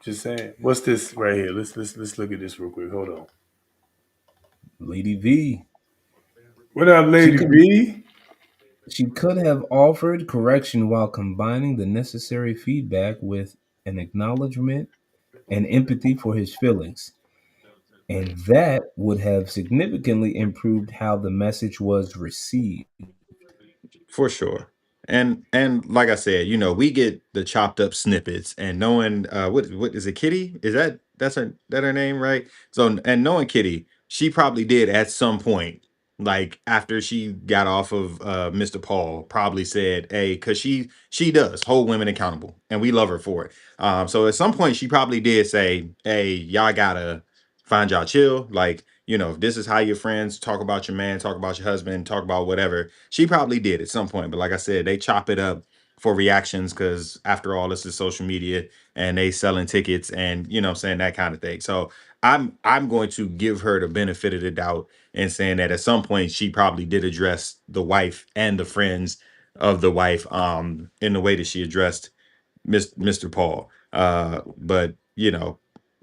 Just saying. What's this right here? Let's look at this real quick. Hold on. Lady V. What up, Lady V? She could have offered correction while combining the necessary feedback with an acknowledgement and empathy for his feelings. And that would have significantly improved how the message was received. For sure. And like I said, we get the chopped up snippets and knowing what is it, Kitty? Is that That's her name, right? So, and knowing Kitty, she probably did at some point, like after she got off of Mr. Paul, probably said, "Hey," because she does hold women accountable, and we love her for it. So at some point, she probably did say, "Hey, y'all gotta find y'all chill." Like, if this is how your friends talk about your man, talk about your husband, talk about whatever. She probably did at some point, but like I said, they chop it up for reactions because after all, this is social media and they selling tickets and what I'm saying, that kind of thing. So I'm going to give her the benefit of the doubt and saying that at some point she probably did address the wife and the friends of the wife in the way that she addressed Mr. Paul. But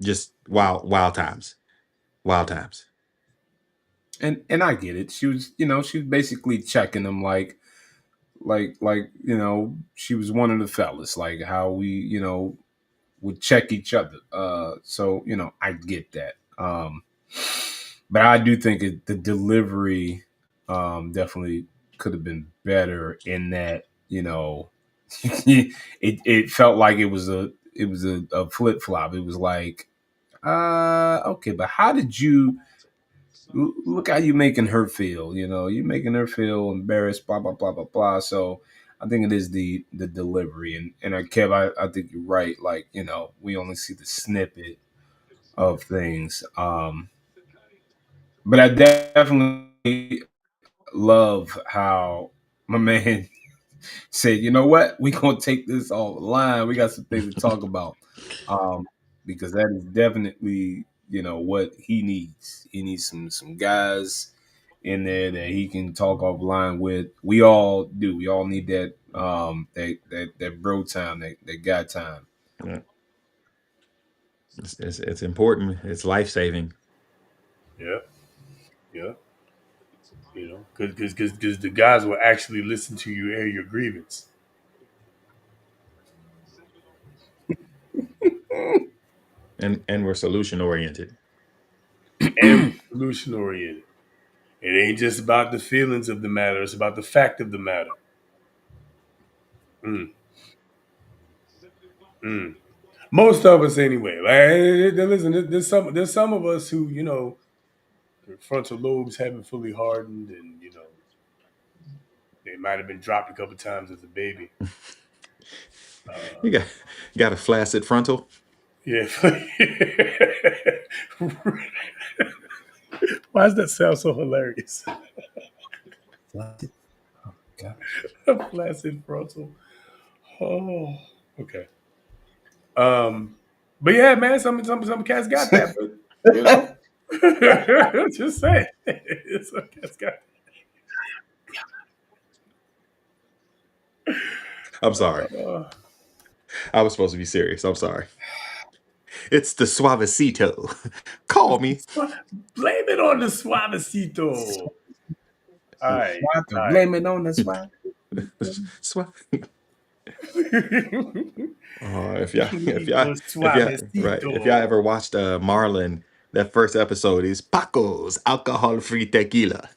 just wild times. Wild times. And I get it. She was basically checking them like she was one of the fellas, like how we would check each other. So I get that. But I do think the delivery definitely could have been better in that it felt like it was a flip flop. It was like okay, but how did you look how you making her feel? You're making her feel embarrassed, blah blah blah blah blah. So I think it is the delivery, and Kev, I think you're right. Like we only see the snippet of things, but I definitely love how my man said, "You know what? We gonna take this off the line. We got some things to talk about." Because that is definitely what he needs. He needs some guys in there that he can talk offline with. We all do. We all need that that bro time, that guy time. Yeah. It's important. It's life saving. Yeah, yeah. Because the guys will actually listen to you air your grievance. And we're solution oriented. And solution oriented. It ain't just about the feelings of the matter; it's about the fact of the matter. Mm, mm. Most of us, anyway. Like, listen, there's some of us who their frontal lobes haven't fully hardened, and they might have been dropped a couple times as a baby. You got a flaccid frontal. Yeah. Why does that sound so hilarious? A flaccid frontal. Oh, okay. But yeah, man, some cats got that, but just saying, some cats got. I'm sorry. I was supposed to be serious. I'm sorry. It's the suavecito. Call me. Blame it on the suavecito. All right. Blame it on the swag. If y'all ever watched Marlon, that first episode is Paco's alcohol-free tequila.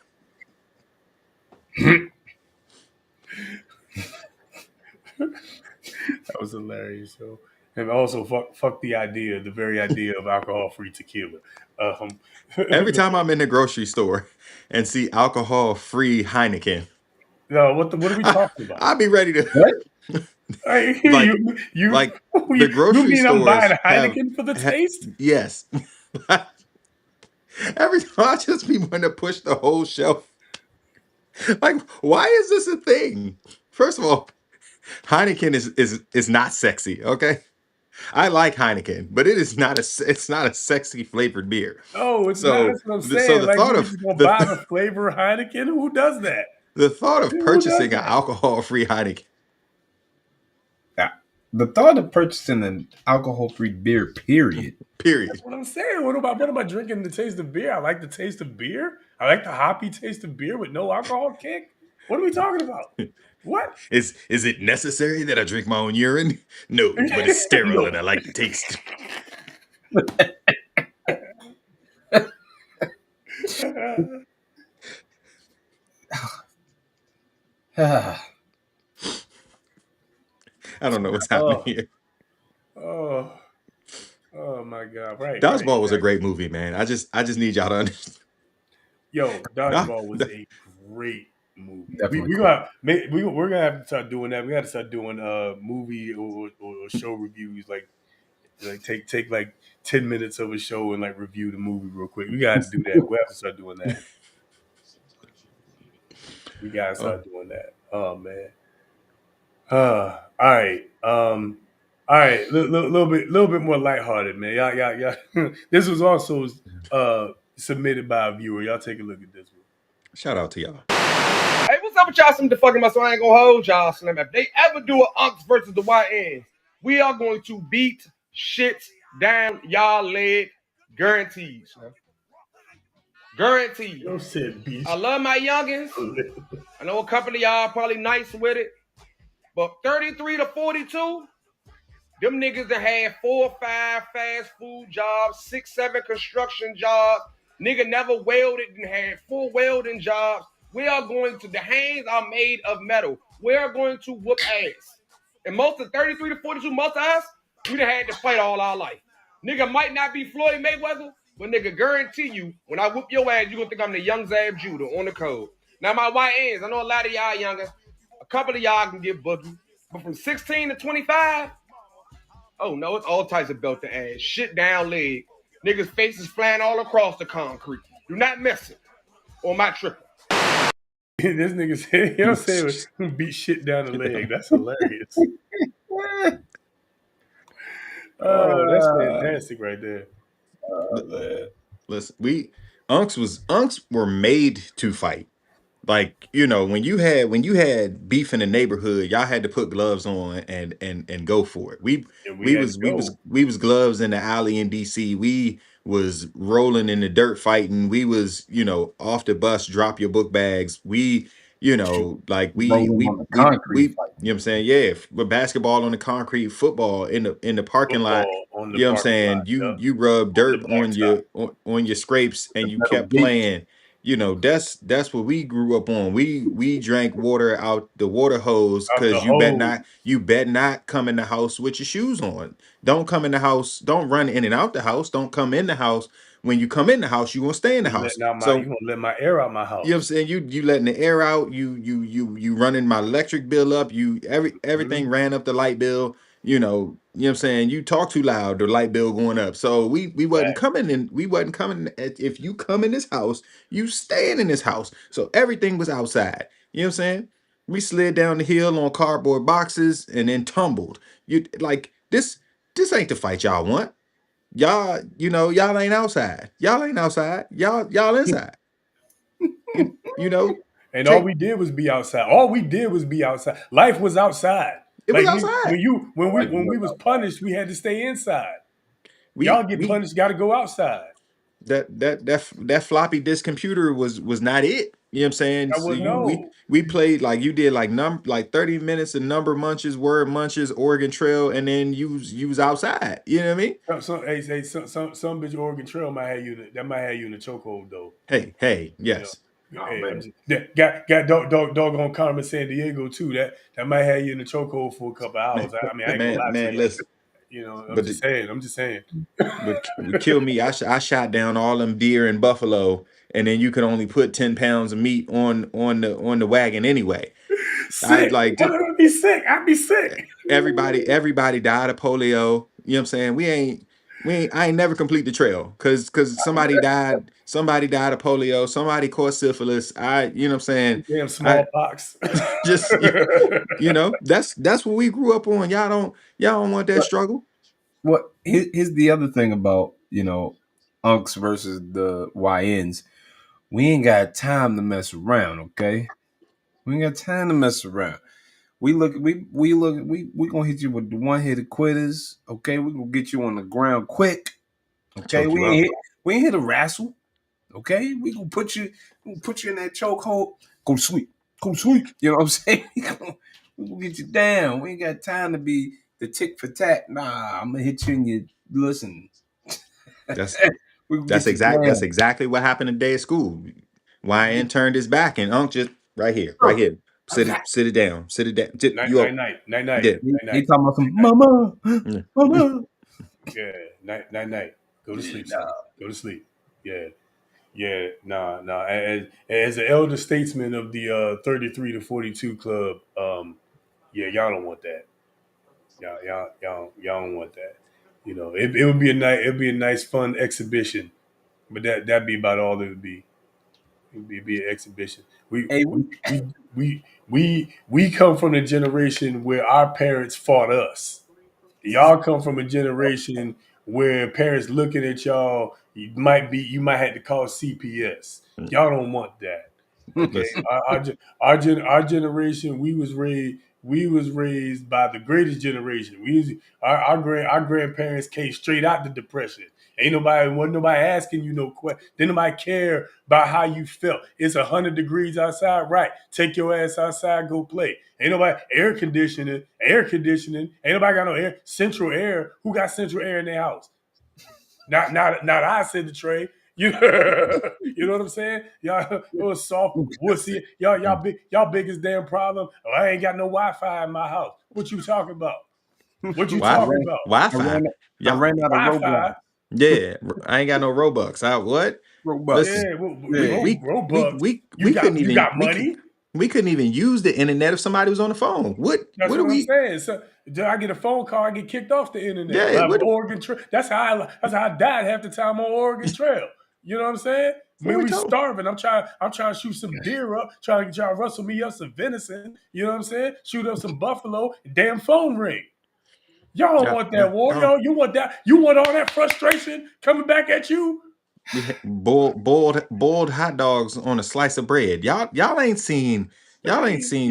That was hilarious. So, and also fuck the very idea of alcohol-free tequila. Every time I'm in the grocery store and see alcohol-free Heineken, no, what are we talking about? I'll be ready to. What? The grocery mean I'm stores buying a have Heineken for the taste? Yes. Every time I just be wanting to push the whole shelf. Like, why is this a thing? First of all, Heineken is not sexy. Okay, I like Heineken, but it's not a sexy flavored beer. Oh, it's not. So, That's what I'm so saying. the Like, thought you of just gonna buy the flavor of Heineken? Who does that? the thought of Who does purchasing an that? alcohol-free Heineken. The thought of purchasing an alcohol-free beer, period. That's what I'm saying. What am I drinking? The taste of beer? I like the taste of beer. I like the hoppy taste of beer with no alcohol kick. What are we talking about? What? Is it necessary that I drink my own urine? No, but it's sterile No. and I like the taste. I don't know what's happening here. Oh my God, right. Dodgeball was a Exactly. great movie, man. I just need y'all to understand. Yo, Dodgeball was a great movie. Definitely We're cool. gonna have to start doing that. We got to start doing movie or show reviews. Like take like 10 minutes of a show and like review the movie real quick. We got to do that. We have to start doing that. We got to start doing that. Oh man. All right. All right. Little bit more lighthearted, man. Y'all. This was also submitted by a viewer. Y'all take a look at this one. Shout out to y'all. Hey, what's up with y'all? Some fucking muscle. I ain't gonna hold y'all, Slim. If they ever do an Unks versus the YNs, we are going to beat shit down y'all leg. Guaranteed, Slim. Guaranteed. I love my youngins. I know a couple of y'all probably nice with it. But 33 to 42, them niggas that had 4 or 5 fast food jobs, 6, 7 construction jobs. Nigga never welded and had 4 welding jobs. We are going to, the hands are made of metal. We are going to whoop ass. And most of 33 to 42, most of us, we done had to fight all our life. Nigga might not be Floyd Mayweather, but nigga guarantee you, when I whoop your ass, you gonna think I'm the young Zab Judah on the code. Now my YNs, I know a lot of y'all younger. A couple of y'all can get boogie. But from 16 to 25, oh no, it's all types of belt to ass. Shit down leg. Niggas' faces flying all across the concrete. Do not mess it. Or my triple. This nigga said, you know what I'm saying, beat shit down the leg. That's hilarious. Oh, that's fantastic right there. Listen, Unks were made to fight. Like, you know, when you had beef in the neighborhood, y'all had to put gloves on and go for it. And we had to go. We was gloves in the alley in DC. We was rolling in the dirt fighting. We was, you know, off the bus, drop your book bags. We, you know, like Rolling on the concrete you know what I'm saying? Yeah, with basketball on the concrete, football in the parking lot. Football on the You know what I'm parking saying? lot. You rub On the dirt on your scrapes and you metal kept gate. playing. You know, that's what we grew up on. We drank water out the water hose Out the because hose. you bet not come in the house with your shoes on. Don't come in the house, don't run in and out the house, don't come in the house. When you come in the house, you gonna stay in the You house. letting out So you gonna let my air out my house. you know what I'm saying? You letting the air out, you running my electric bill up, everything ran up the light bill, you know what I'm saying? You talk too loud, the light bill going up. So we wasn't coming in, if you come in this house, you staying in this house. So everything was outside. You know what I'm saying? We slid down the hill on cardboard boxes and then tumbled. You like this ain't the fight y'all want. Y'all, you know, y'all ain't outside. Y'all ain't outside. Y'all inside. You know, And all we did was be outside. All we did was be outside. Life was outside. it was Like outside. when we was punished, we had to stay inside. Y'all We get punished, got to go outside. that floppy disk computer was not it. You know what I'm saying? I So would know. we played like you did like 30 minutes of number munches, word munches, Oregon Trail, and then you was outside. You know what I mean? Some bitch Oregon Trail might have you might have you in the chokehold though. Hey, You know. yes. Oh, Hey, man. got doggone Carmen San Diego too. That might have you in the chokehold for a couple hours. I mean, I ain't gonna lie to you. Listen. You know, I'm But just saying. I'm just saying. would kill me. I shot down all them deer in Buffalo, and then you could only put 10 pounds of meat on the wagon anyway. I Sick. like I'd be sick. I'd be sick. everybody died of polio. You know what I'm saying? I ain't never complete the trail because somebody died of polio, somebody caught syphilis. You know what I'm saying? Damn I smallpox. just you know, that's what we grew up on. Y'all don't want that struggle. What here's the other thing about, you know, Unks versus the YNs. We ain't got time to mess around, okay? We ain't got time to mess around. We gonna hit you with the one hitter quitters, okay? We gonna get you on the ground quick, okay? Choke you out. We ain't hit a wrestle, okay? We gonna put you in that chokehold. Go sweep. You know what I'm saying? we gonna get you down. We ain't got time to be the tick for tat. Nah, I'm gonna hit you in your listen. That's We gonna get you that's down. exactly what happened today at school. YN turned his back and Unc just right here. Sit it down. Night You up? night. Yeah. He talking about some mama, Yeah. mama. Yeah, night. Go to sleep, son. Go to sleep. Yeah. Yeah, nah. As an elder statesman of the 33 to 42 club, yeah, y'all don't want that. Y'all don't want that. You know, it would be a nice fun exhibition, but that'd be about all it would be. It'd be an exhibition. Hey, We come from the generation where our parents fought us. Y'all come from a generation where parents looking at y'all, you might have to call CPS. Y'all don't want that. Okay, our generation, we was raised by the greatest generation. Our grandparents came straight out the depression. Wasn't nobody asking you no question. Didn't nobody care about how you felt. It's 100 degrees outside, right? Take your ass outside, go play. Ain't nobody air conditioning. Ain't nobody got no air. Central air. Who got central air in their house? Not I said the trade. You know what I'm saying? Y'all little soft wussy. Y'all biggest damn problem. Oh, I ain't got no Wi-Fi in my house. What you talking about? What you talking about? Wi-Fi. I ran out of Roblox. Yeah, I ain't got no Robux. What? Robux. Listen, Robux. we couldn't even. You got money? We couldn't even use the internet if somebody was on the phone. That's what I'm saying. So I get a phone call, I get kicked off the internet. Yeah, Oregon Trail. That's how I died half the time on Oregon Trail. You know what I'm saying? When we starving, I'm trying to shoot some deer up, trying to rustle me up some venison. You know what I'm saying? Shoot up some buffalo. Damn phone ring. Y'all don't want that war. You want that? You want all that frustration coming back at you? We had boiled hot dogs on a slice of bread. Y'all ain't seen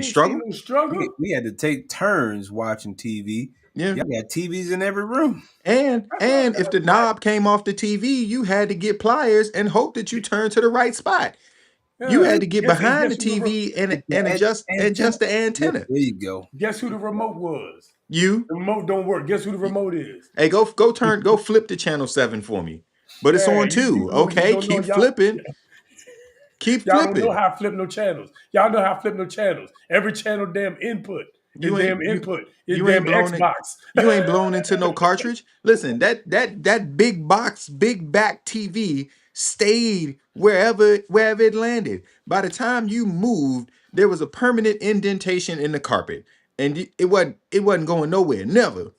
struggle. No struggle. We had to take turns watching TV. Yeah, y'all got TVs in every room. And if the knob came off the TV, you had to get pliers and hope that you turned to the right spot. You had to get behind the TV and adjust the antenna. There you go. Guess who the remote was? You. The remote don't work. Guess who the remote is? Hey, go flip to channel 7 for me. But it's on 2. Okay, keep flipping. Keep y'all flipping. Don't know how to flip no channels. Y'all know how to flip no channels. Every channel damn input. You ain't Xbox. You ain't blown into no cartridge. Listen, that big box, big back TV stayed wherever it landed. By the time you moved, there was a permanent indentation in the carpet, and it wasn't going nowhere. Never.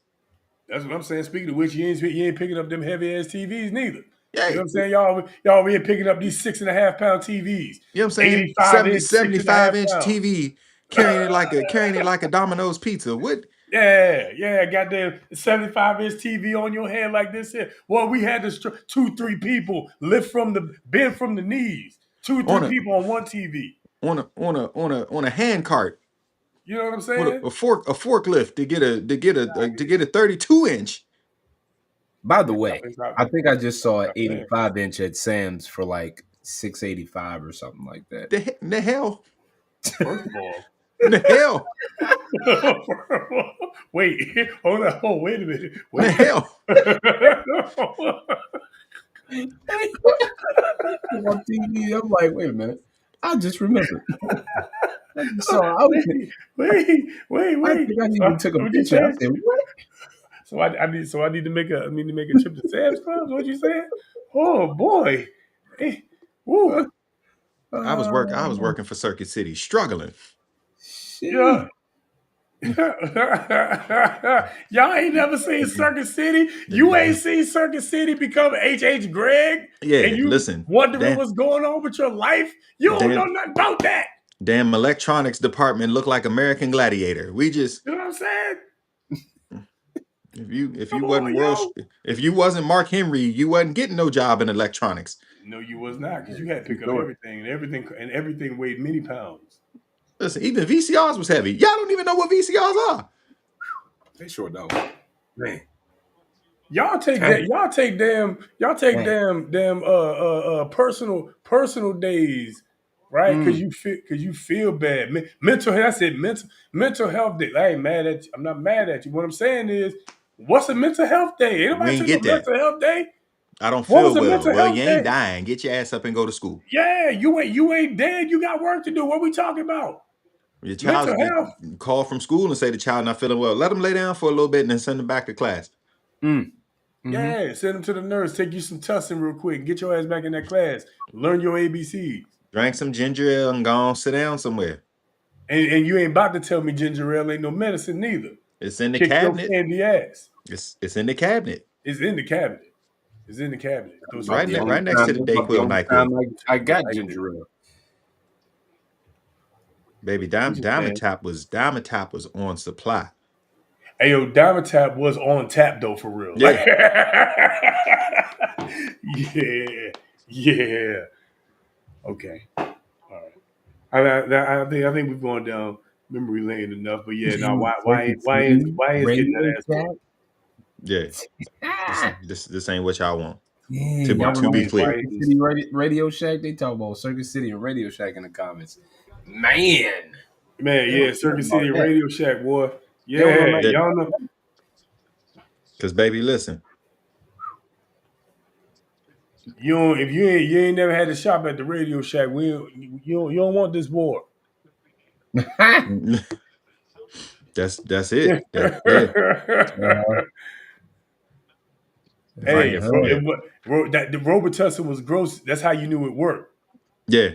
That's what I'm saying. Speaking of which, you ain't picking up them heavy ass TVs neither. Yeah. You know what I'm saying? Y'all here picking up these 6.5 pound TVs. You know what I'm saying? 75 inch TV carrying it like a Domino's pizza. What? Yeah, goddamn 75-inch TV on your hand like this here. Well, we had to 2-3 people bend from the knees. 2-3 people on one TV. On a hand cart. You know what I'm saying? With a forklift to get a 32 inch. By the way, I think I just saw an 85 inch at Sam's for like $6.85 or something like that. The hell? First of all. The hell? Wait, hold on. Oh, wait a minute. The hell? On TV, I'm like, wait a minute. I just remembered. Wait. I think I even took a picture. I said, what? So I need to make a trip to Sam's Club. What you saying? Oh boy. Hey, woo. I was working for Circuit City, struggling. Yeah. Y'all ain't never seen Circuit City. You ain't seen Circuit City become H.H. Greg. Yeah, and you wondering what's going on with your life. You don't know nothing about that. Damn electronics department looked like American Gladiator. We just, you know what I'm saying? If you wasn't Mark Henry, you wasn't getting no job in electronics. No, you was not, because you had to pick up everything, and everything weighed many pounds. Listen, even VCRs was heavy. Y'all don't even know what VCRs are. They sure don't. Man. Y'all take damn personal days, right? Because you feel bad. Mental health. I said mental health day. I ain't mad at you. I'm not mad at you. What I'm saying is, what's a mental health day? Anybody took a mental health day? I don't feel well. You ain't dying. Get your ass up and go to school. Yeah, you ain't dead. You got work to do. What we talking about? Your child call from school and say the child not feeling well. Let them lay down for a little bit and then send them back to class. Yeah, send them to the nurse. Take you some tussin real quick and get your ass back in that class. Learn your ABCs. Drank some ginger ale and go on sit down somewhere. And you ain't about to tell me ginger ale ain't no medicine neither. It's in the Kick cabinet. your candy ass. It's in the cabinet. It's in the cabinet. It's in the cabinet. Right next to the Dayquil, NyQuil. I got ginger ale. Baby, Dimetap was on supply. Hey, yo, Dimetap was on tap though, for real. Yeah. Yeah. Okay. All right. I think we've gone down memory lane enough, but yeah, now why is getting that ass whooped? Yeah. This ain't what y'all want. Yeah, to be clear. Circuit City Radio Shack. They talk about Circuit City and Radio Shack in the comments. Man, yeah, Circuit City and Radio Shack, boy. Yeah, y'all know. Cause baby, listen. If you ain't never had to shop at the Radio Shack, you don't want this war. That's it. Yeah. Hey, the Robitussin was gross. That's how you knew it worked. Yeah,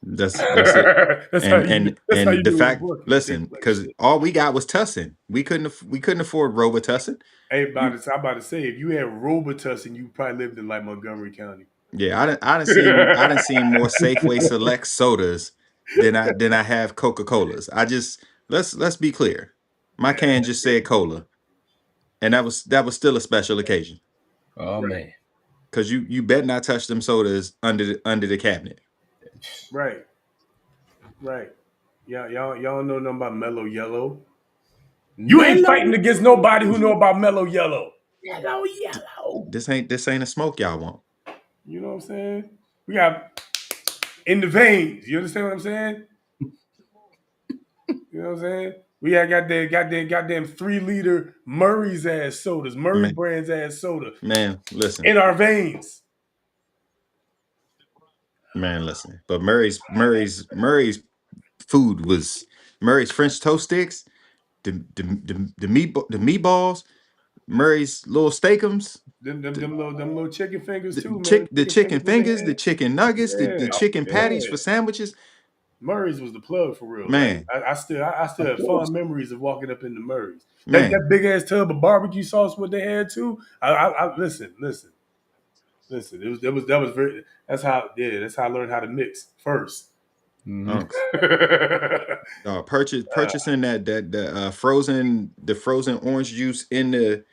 that's it. That's how you the fact. Listen, because all we got was Tussin. We couldn't afford Robitussin. Hey, I'm about to say, if you had Robitussin, you probably lived in like Montgomery County. Yeah, I done seen more Safeway Select sodas than I have Coca-Colas. Let's be clear. My can just said cola, and that was still a special occasion. Oh man, because you better not touch them sodas under the cabinet. Right. Yeah, y'all know nothing about Mellow Yellow. You ain't fighting against nobody who know about Mellow Yellow. Yellow. This ain't a smoke y'all want. You know what I'm saying? We got in the veins. You understand what I'm saying? You know what I'm saying? We got goddamn 3-liter Murray's ass sodas, Murray Brand's ass soda. Man, listen. In our veins. Man, listen. But Murray's food was Murray's French toast sticks, the meatballs, Murray's little steakums. Them little chicken fingers too, man. The chicken fingers, the chicken nuggets, the chicken patties for sandwiches. Murray's was the plug for real, man. Like, I still have fond memories of walking up in the Murray's. That big ass tub of barbecue sauce what they had too. I listen. That was very. That's how I learned how to mix first. Mm-hmm. Purchasing the frozen orange juice in the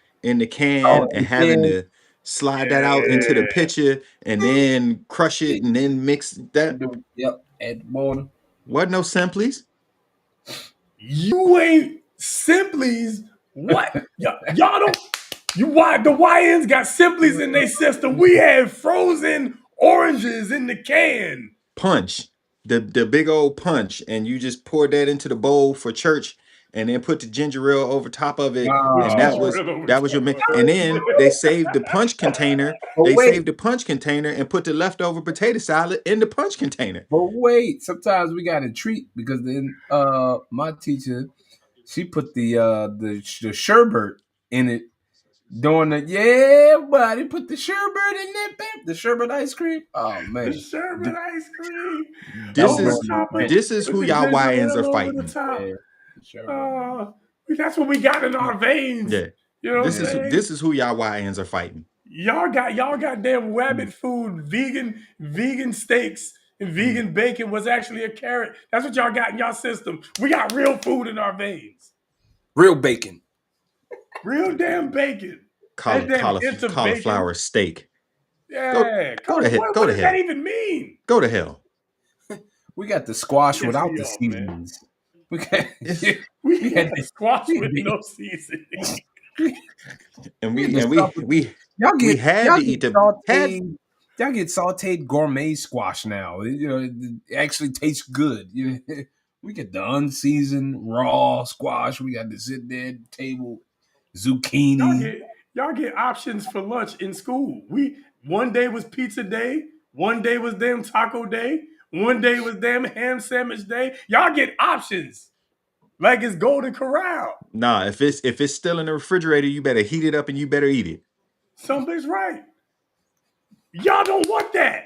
can and having to slide that out into the pitcher and then crush it and then mix that. Yep, add water. What? No Simplies? You ain't Simplies. What? Y'all don't. The YNs got Simplies in their system. We had frozen oranges in the can. Punch. The big old punch, and you just pour that into the bowl for church, and then put the ginger ale over top of it, and that was your mix. And then they saved the punch container. Saved the punch container and put the leftover potato salad in the punch container. But wait, sometimes we got to treat because then my teacher, she put the sherbet in it. Doing buddy, put the sherbet in there, the sherbet ice cream. Oh man, the sherbet ice cream. This is who y'all YNs are fighting. That's what we got in our veins. Yeah, you know. This is who y'all YNs are fighting. Y'all got damn rabbit food, vegan steaks and vegan bacon was actually a carrot. That's what y'all got in y'all system. We got real food in our veins. Real bacon. Real damn bacon. Cauliflower steak. Yeah. Go to hell. What does that even mean? Go to hell. We got the squash without the seasonings. We got the squash with no seasoning. And y'all get sauteed gourmet squash now. You know, it actually tastes good. You know, we get the unseasoned raw squash. We got to sit there at the table. Zucchini. Y'all get options for lunch in school. One day was pizza day, one day was damn taco day, one day was damn ham sandwich day. Y'all get options like it's Golden Corral. Nah, if it's still in the refrigerator, you better heat it up and you better eat it. Some bitch right. Y'all don't want that.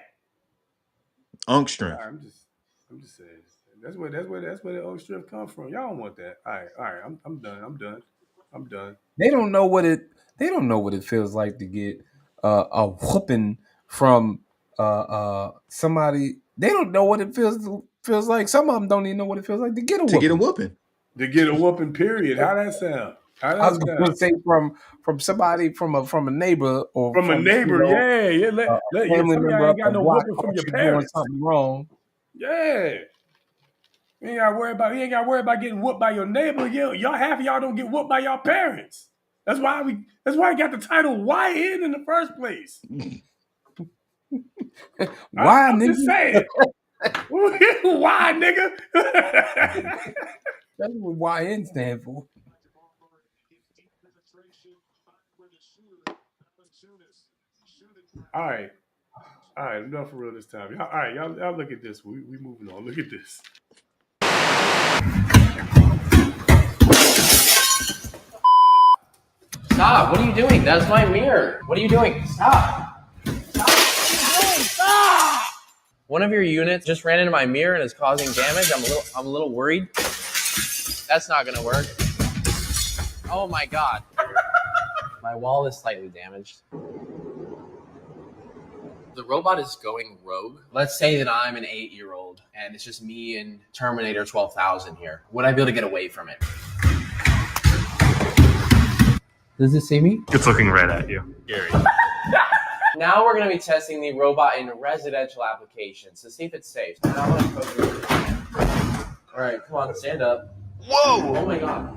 Unk strength. I'm just saying. That's where the old strength comes from. Y'all don't want that. All right. I'm done. They don't know what it feels like to get a whooping from somebody. They don't know what it feels like. Some of them don't even know what it feels like to get a whooping. To get a whooping. Period. How that sound? I was going to say from somebody from a neighbor or from a neighbor. Yeah. Let family some of member y'all up ain't got the no block whooping from your doing parents. something wrong. Yeah. You ain't got to worry about getting whooped by your neighbor. Y'all half of y'all don't get whooped by your parents. That's why I got the title YN in the first place. Why, I'm nigga? just saying. Why, nigga? That's what YN stand for. All right. Enough for real this time. All right, y'all look at this. We moving on. Look at this. Stop. What are you doing? That's my mirror. What are you doing? Stop. Stop. One of your units just ran into my mirror and is causing damage. I'm a little worried. That's not gonna work. Oh my god. My wall is slightly damaged. The robot is going rogue. Let's say that I'm an 8-year-old and it's just me and Terminator 12,000 here. Would I be able to get away from it? Does it see me? It's looking right at you, Gary. Now we're going to be testing the robot in residential applications to see if it's safe. All right, come on, stand up. Whoa! Oh my god.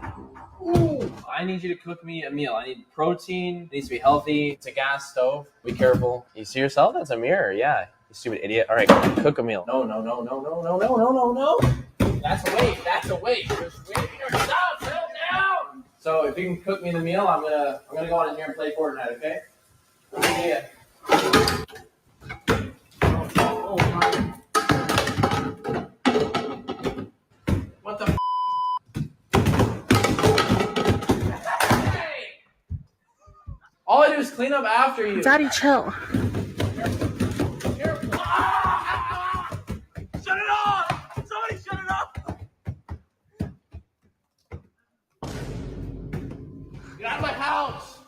Ooh. I need you to cook me a meal. I need protein. It needs to be healthy. It's a gas stove. Be careful. You see yourself? That's a mirror. Yeah. You stupid idiot. All right, cook a meal. No. That's a waste. Just wait yourself. Settle down. So if you can cook me the meal, I'm gonna go on in here and play Fortnite. Okay? Yeah. Oh my. What the? All I do is clean up after you. Daddy, chill. Shut it off! Somebody shut it off! Get out of my house!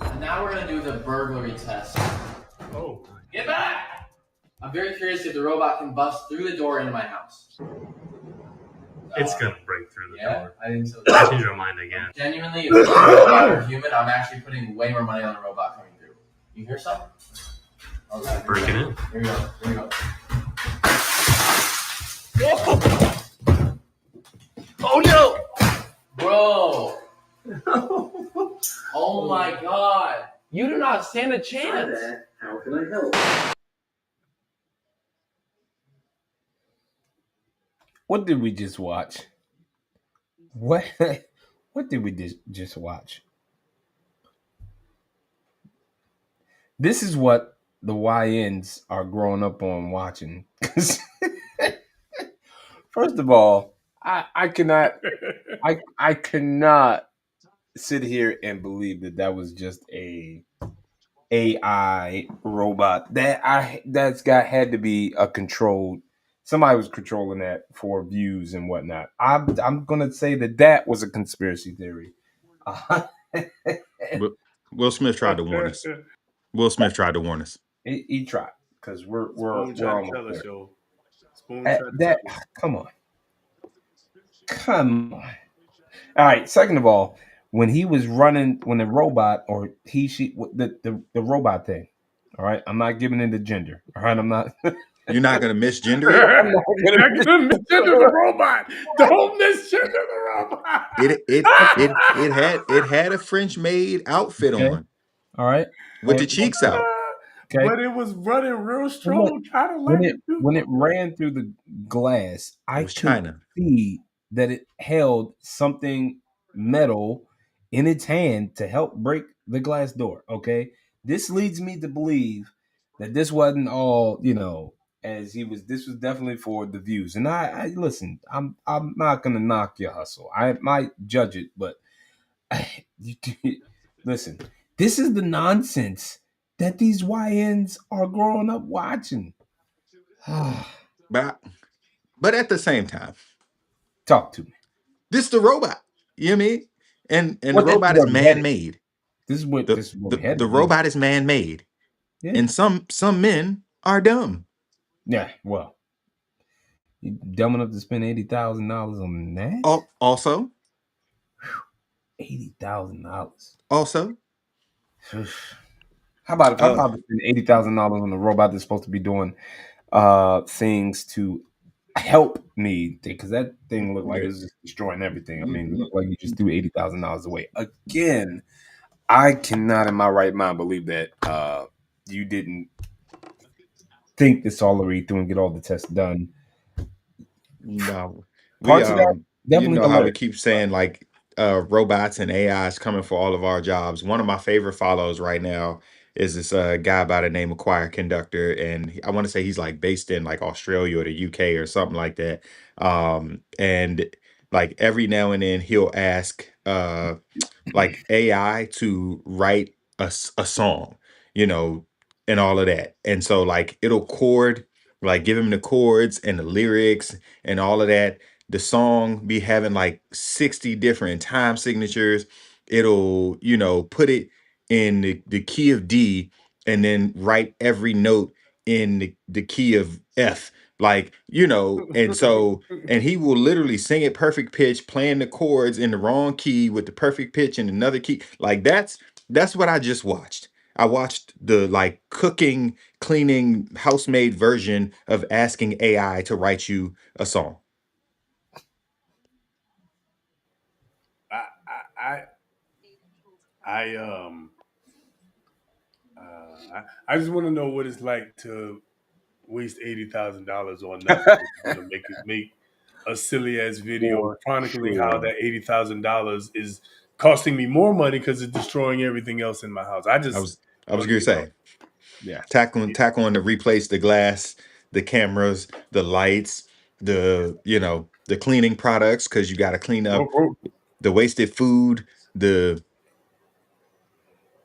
And now we're gonna do the burglary test. Oh. Get back! I'm very curious if the robot can bust through the door into my house. It's gonna break through the door. I think so. I change my mind again. Genuinely, if it's a robot or human, I'm actually putting way more money on the robot coming through. You hear something? Okay. Breaking in. Here we go. Oh no! Bro! Oh my god! You do not stand a chance! How can I help? What did we just watch? What did we just watch? This is what the YNs are growing up on watching. First of all, I cannot sit here and believe that was just a AI robot had to be a controlled. Somebody was controlling that for views and whatnot. I'm gonna say that was a conspiracy theory. Will Smith tried to warn us. He tried because we're Spoon tried to almost tell us, there. yo. Spoon tried to tell us. Come on. All right. Second of all, when he was running, when the robot or the robot thing. All right. I'm not giving it a gender. All right. I'm not. You're not gonna misgender it. I'm not gonna misgender the robot. Don't misgender the robot. It had a French maid outfit on. All right. With the cheeks out. Okay. But it was running real strong, kind of like when it ran through the glass, I could see that it held something metal in its hand to help break the glass door. Okay. This leads me to believe that this wasn't all, as this was definitely for the views. And I listen, I'm not gonna knock your hustle. I might judge it, but listen, This is the nonsense that these YNs are growing up watching. But at the same time, talk to me. This the robot. You know what I mean? And the Well, this is robot is where we headed. man-made. This is where we headed. The robot is man-made. Yeah. And some men are dumb. Yeah, well, you dumb enough to spend $80,000 on that? Also, $80,000. Also, how about if I'm about to spend $80,000 on a robot that's supposed to be doing things to help me? Because that thing looked like it's just destroying everything. I mean, it looked like you just threw $80,000 away. Again, I cannot in my right mind believe that you didn't think this all the way through and get all the tests done. No, Parts of that you definitely know how we hilarious. keep saying like robots and AIs coming for all of our jobs. One of my favorite follows right now is this guy by the name of Choir Conductor, and I want to say he's like based in like Australia or the UK or something like that. And like every now and then he'll ask like AI to write a song, you know, and all of that. And so like it'll chord, like give him the chords and the lyrics and all of that. The song be having like 60 different time signatures. It'll, you know, put it in the key of D and then write every note in the key of F. Like, you know, and so and he will literally sing it perfect pitch, playing the chords in the wrong key with the perfect pitch in another key. Like that's what I just watched. I watched the like cooking, cleaning, house-made version of asking AI to write you a song. I just want to know what it's like to waste $80,000 on nothing. make a silly ass video For chronicling how sure. that $80,000 is costing me more money because it's destroying everything else in my house. I was don't, gonna say, yeah. tack on to replace the glass, the cameras, the lights, the the cleaning products because you got to clean up the wasted food.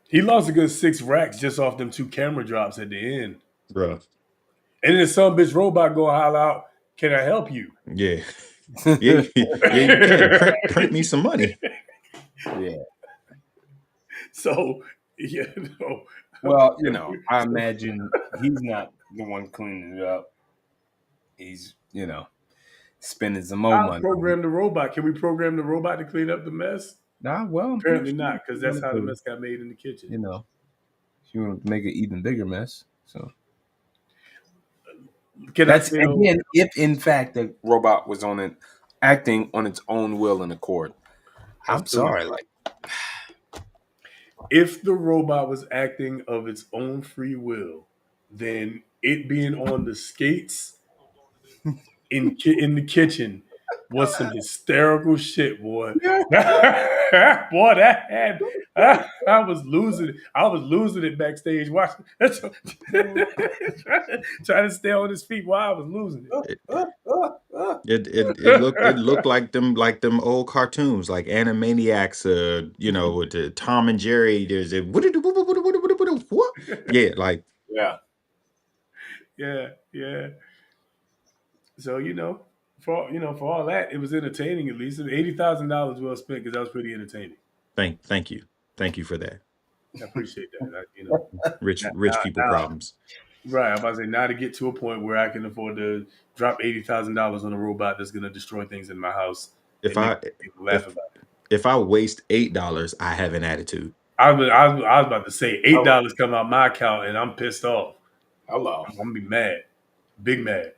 He lost a good 6 racks just off them 2 camera drops at the end. Bruh. And then some bitch robot go holler out, "Can I help you?" Yeah, yeah, you can print me some money. Yeah. So, yeah, no. Well, I imagine he's not the one cleaning it up. He's, spending some more I'll money. program the robot. Can we program the robot to clean up the mess? Nah, well, Apparently not, because that's how the mess got made in the kitchen. She want to make an even bigger mess. So That's again, if in fact the robot was acting on its own will and accord. I'm sorry, like if the robot was acting of its own free will, then it being on the skates in the kitchen was some hysterical shit, boy. Boy, that had I was losing it. I was losing it backstage watching, trying to stay on his feet while I was losing it. It looked like them old cartoons like Animaniacs, with the Tom and Jerry. There's a what? Yeah, like yeah. So for all that, it was entertaining. At least $80,000 well spent because that was pretty entertaining. Thank you for that. I appreciate that. Rich people problems. Right, I'm about to say now to get to a point where I can afford to drop $80,000 on a robot that's going to destroy things in my house. If I waste $8, I have an attitude. I was about to say $8 come out my account and I'm pissed off. Hello, I'm gonna be mad, big mad.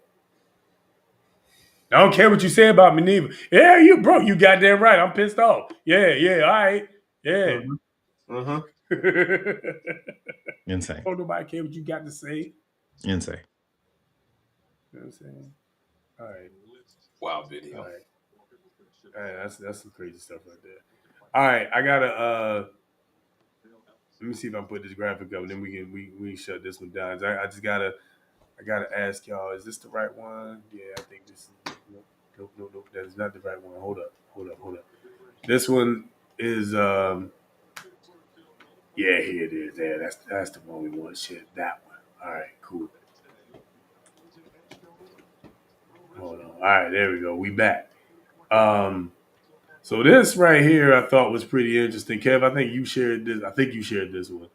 I don't care what you say about me neither. Yeah, you broke. You goddamn right. I'm pissed off. Yeah, all right. Yeah. Insane. Don't nobody care what you got to say. Insane. You know what I'm saying? All right. Wow, video. All right, that's some crazy stuff right there. All right, I gotta let me see if I can put this graphic up, and then we can shut this one down. I gotta ask y'all, is this the right one? Yeah, I think this is nope. That is not the right one. Hold up. This one is Yeah, here it is. Yeah, that's the one we want. Shit, that one. All right, cool. Hold on. All right, there we go. We back. Um, so this right here, I thought was pretty interesting. Kev, I think you shared this. I think you shared this one.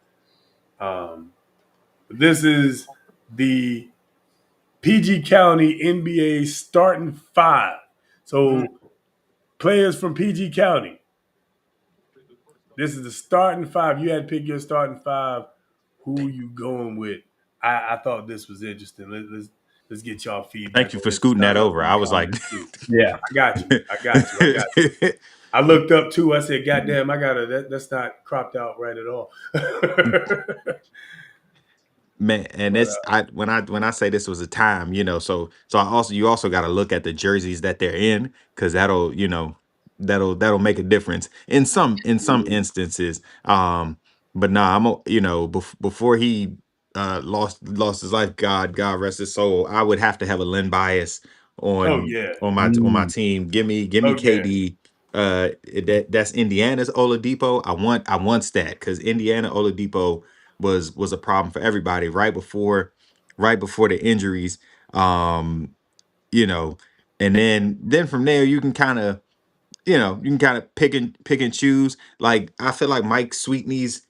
This is the PG County NBA starting five. So players from PG County. This is the starting five. You had to pick your starting five. Who you going with? I thought this was interesting. Let's get y'all Thank feedback you on for this. scooting that Sound off over. in the I was like, comments too. Yeah. I got you. I got you. I got you. I looked up too. I said, "God damn, I gotta." That's not cropped out right at all. man, and But it's when I say this was a time, so I also you also got to look at the jerseys that they're in, because that'll make a difference in some instances. But nah, before he lost his life, God rest his soul, I would have to have a Lynn bias oh on yeah, on my team. Give me oh yeah, KD. That's Indiana's Oladipo. I want that, because Indiana Oladipo was a problem for everybody right before the injuries. um you know and then from there you can kind of pick and choose. Like, I feel like Mike Sweetney's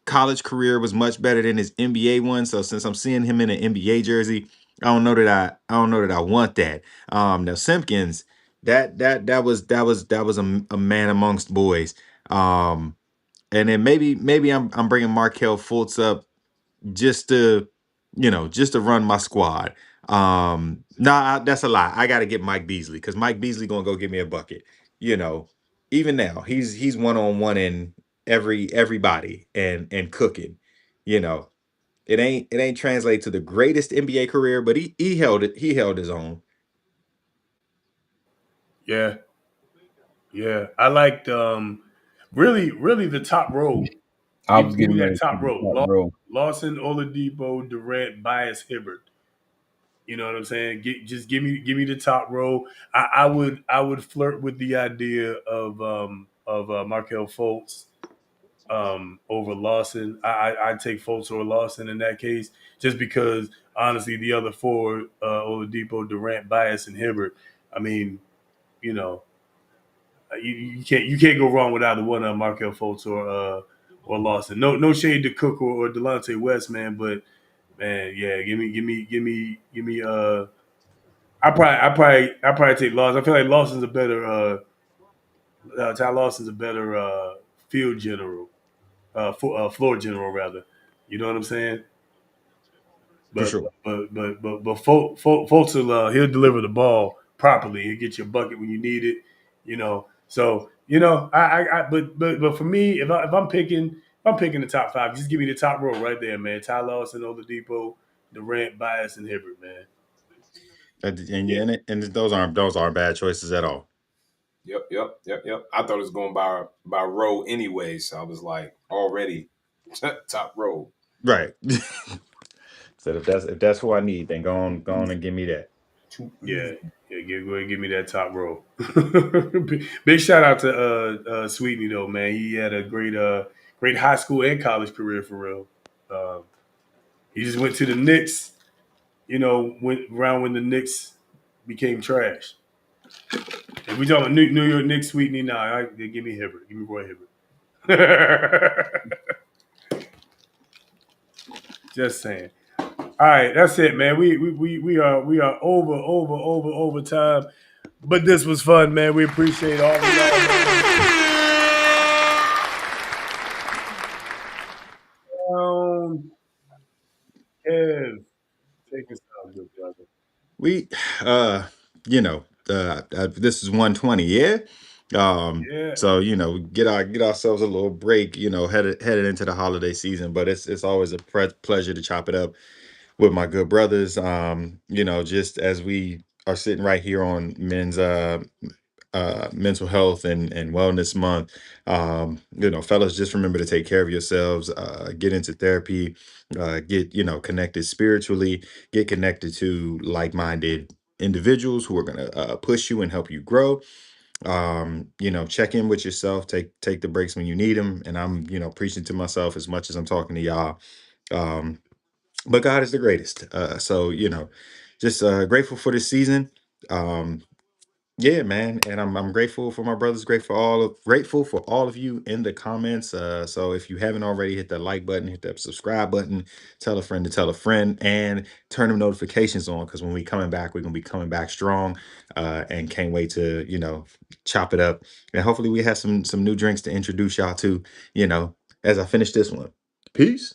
college career was much better than his NBA one, so since I'm seeing him in an NBA jersey, I don't know that I want that. Now Simpkins, that was a man amongst boys. And then maybe I'm bringing Markel Fultz up just to run my squad. Nah, that's a lie. I got to get Mike Beasley, because Mike Beasley gonna go give me a bucket. You know, Even now he's one-on-one in everybody and cooking. You know, it ain't translate to the greatest NBA career, but he held it. He held his own. yeah, yeah. I liked really the top row. I was Give me getting that ready to top the row. top row. Lawson, Oladipo, Durant, Bias, Hibbert. You know what I'm saying? Just give me the top row. I would flirt with the idea of Markel Fultz over Lawson. I'd take Fultz or Lawson in that case, just because honestly the other four, Oladipo, Durant, Bias, and Hibbert. I mean, you know, you can't go wrong with either one of Markel Fultz or Lawson. No shade to Cook or Delonte West, man, but man, yeah, give me. I probably take Lawson. I feel like Lawson's a better Ty Lawson's a better field general, floor general rather. You know what I'm saying? For But sure. Fultz he'll deliver the ball properly. He'll get you a bucket when you need it. So but for me, if I'm picking the top five, just give me the top row right there, man. Ty Lawson, Oladipo, Durant, Bias, and Hibbert, man. And Yeah. yeah, and those aren't bad choices at all. Yep. I thought it was going by row anyway, so I was like already top row. Right. So if that's who I need, then go on and give me that. Yeah, go ahead and give me that top row. Big shout out to Sweetney though, man. He had a great high school and college career for real. He just went to the Knicks, went around when the Knicks became trash. If we talking about New York Knicks, Sweetney, nah, give me Hibbert, give me Roy Hibbert. Just saying. All right, that's it, man. We are over time, but this was fun, man. We appreciate all of y'all. Kev, take us out, good brother. We, this is 120, yeah. Yeah. So get ourselves a little break, headed into the holiday season. But it's always a pleasure to chop it up with my good brothers. Just as we are sitting right here on mental health and wellness month. Fellas, just remember to take care of yourselves, get into therapy, get connected spiritually, get connected to like-minded individuals who are going to push you and help you grow. check in with yourself, take the breaks when you need them. And I'm, preaching to myself as much as I'm talking to y'all. But God is the greatest. So, just grateful for this season. Yeah, man, and I'm grateful for my brothers. Grateful for all of you in the comments. So if you haven't already, hit that like button, hit that subscribe button, tell a friend to tell a friend, and turn them notifications on, because when we coming back, we're gonna be coming back strong, and can't wait to chop it up, and hopefully we have some new drinks to introduce y'all to, as I finish this one. Peace.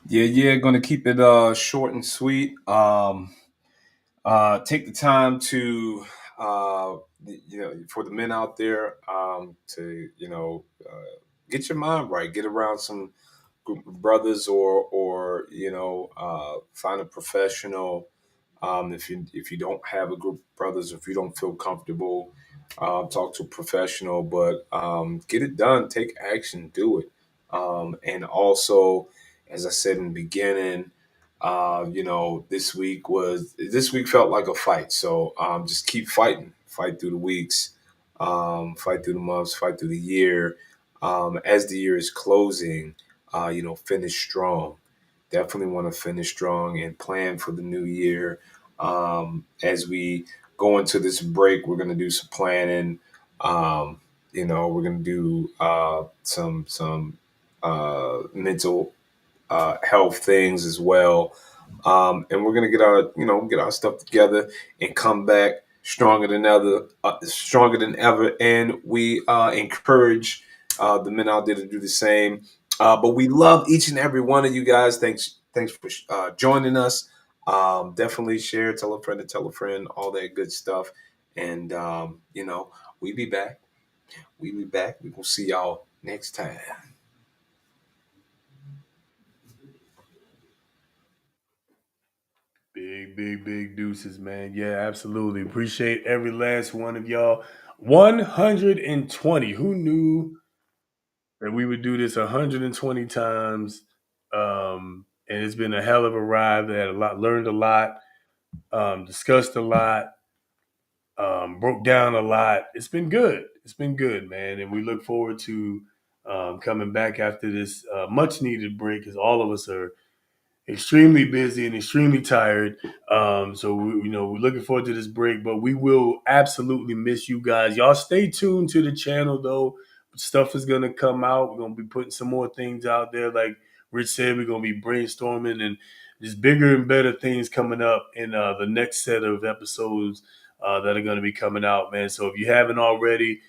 Yeah, gonna keep it short and sweet. Take the time to for the men out there, to get your mind right, get around some group of brothers, or find a professional. If you don't have a group of brothers, if you don't feel comfortable, talk to a professional. But get it done, take action, do it. And also, as I said in the beginning, this week felt like a fight. So just keep fighting, fight through the weeks, fight through the months, fight through the year. As the year is closing, finish strong. Definitely want to finish strong and plan for the new year. As we go into this break, we're going to do some planning. We're going to do some mental health things as well. And we're going to get our stuff together and come back stronger than ever. And we encourage the men out there to do the same. But we love each and every one of you guys. Thanks for joining us. Definitely share, tell a friend to tell a friend, all that good stuff. And we be back. We will see y'all next time. Big deuces, man. Yeah, absolutely. Appreciate every last one of y'all. 120. Who knew that we would do this 120 times? And it's been a hell of a ride. They had learned a lot, discussed a lot, broke down a lot. It's been good. It's been good, man. And we look forward to coming back after this much needed break, because all of us are extremely busy and extremely tired. So we're looking forward to this break, but we will absolutely miss you guys. Y'all stay tuned to the channel though. Stuff is gonna come out. We're gonna be putting some more things out there. Like Rich said, we're gonna be brainstorming, and there's bigger and better things coming up in the next set of episodes that are gonna be coming out, man. So if you haven't already,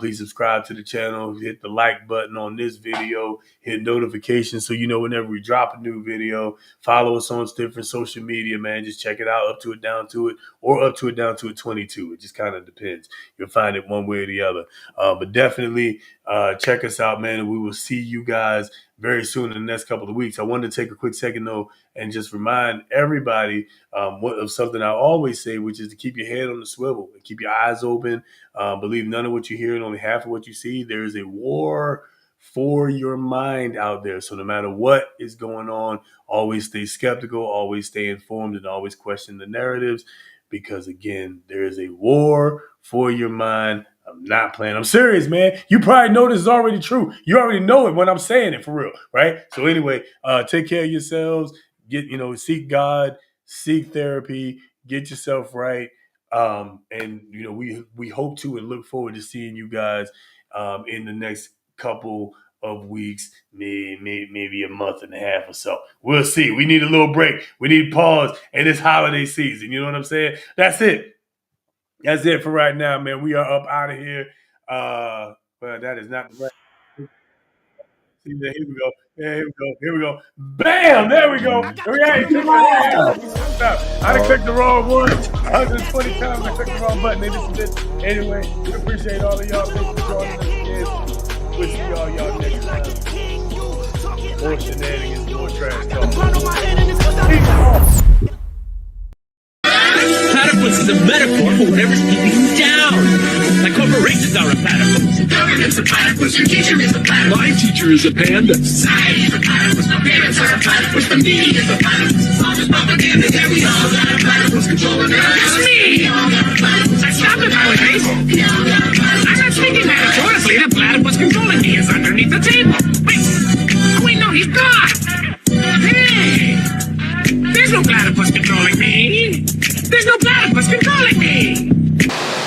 please subscribe to the channel, hit the like button on this video, hit notifications so you know whenever we drop a new video. Follow us on different social media, man. Just check it out, Up to It, Down to It, or Up to It, Down to It 22. It just kind of depends. You'll find it one way or the other. But definitely check us out, man. And we will see you guys very soon in the next couple of weeks. I wanted to take a quick second, though, and just remind everybody of something I always say, which is to keep your head on the swivel and keep your eyes open. Believe none of what you hear and only half of what you see. There is a war for your mind out there. So no matter what is going on, always stay skeptical, always stay informed, and always question the narratives, because again, there is a war for your mind. I'm not playing. I'm serious, man. You probably know this is already true. You already know it when I'm saying it, for real, right? So anyway, take care of yourselves. Seek God, seek therapy, get yourself right. And we hope to and look forward to seeing you guys in the next couple of weeks, maybe a month and a half or so. We'll see. We need a little break. We need pause in this holiday season. You know what I'm saying? That's it. That's it for right now, man. We are up out of here. But that is not the right. See, here we go. Yeah, here we go. Bam! There we go. I done clicked the wrong one. 120 times I clicked the wrong button. Anyway, we appreciate all of y'all. Thanks for joining us again. We'll see y'all next time. More shenanigans, more trash talk. Platypus is a metaphor for whatever's keeping you down. Like corporations are a platypus. Government's a platypus. Your teacher is a platypus. My teacher is a panda. Society is a platypus. My parents are a platypus. The media is a platypus. All this propaganda that we all got a platypus. platypus controlling me. That's me. Stop it, holidays. I'm not speaking metaphorically. The platypus controlling me is underneath the table. Wait, no, he's gone. Hey, there's no platypus controlling me. There's no platypus controlling me.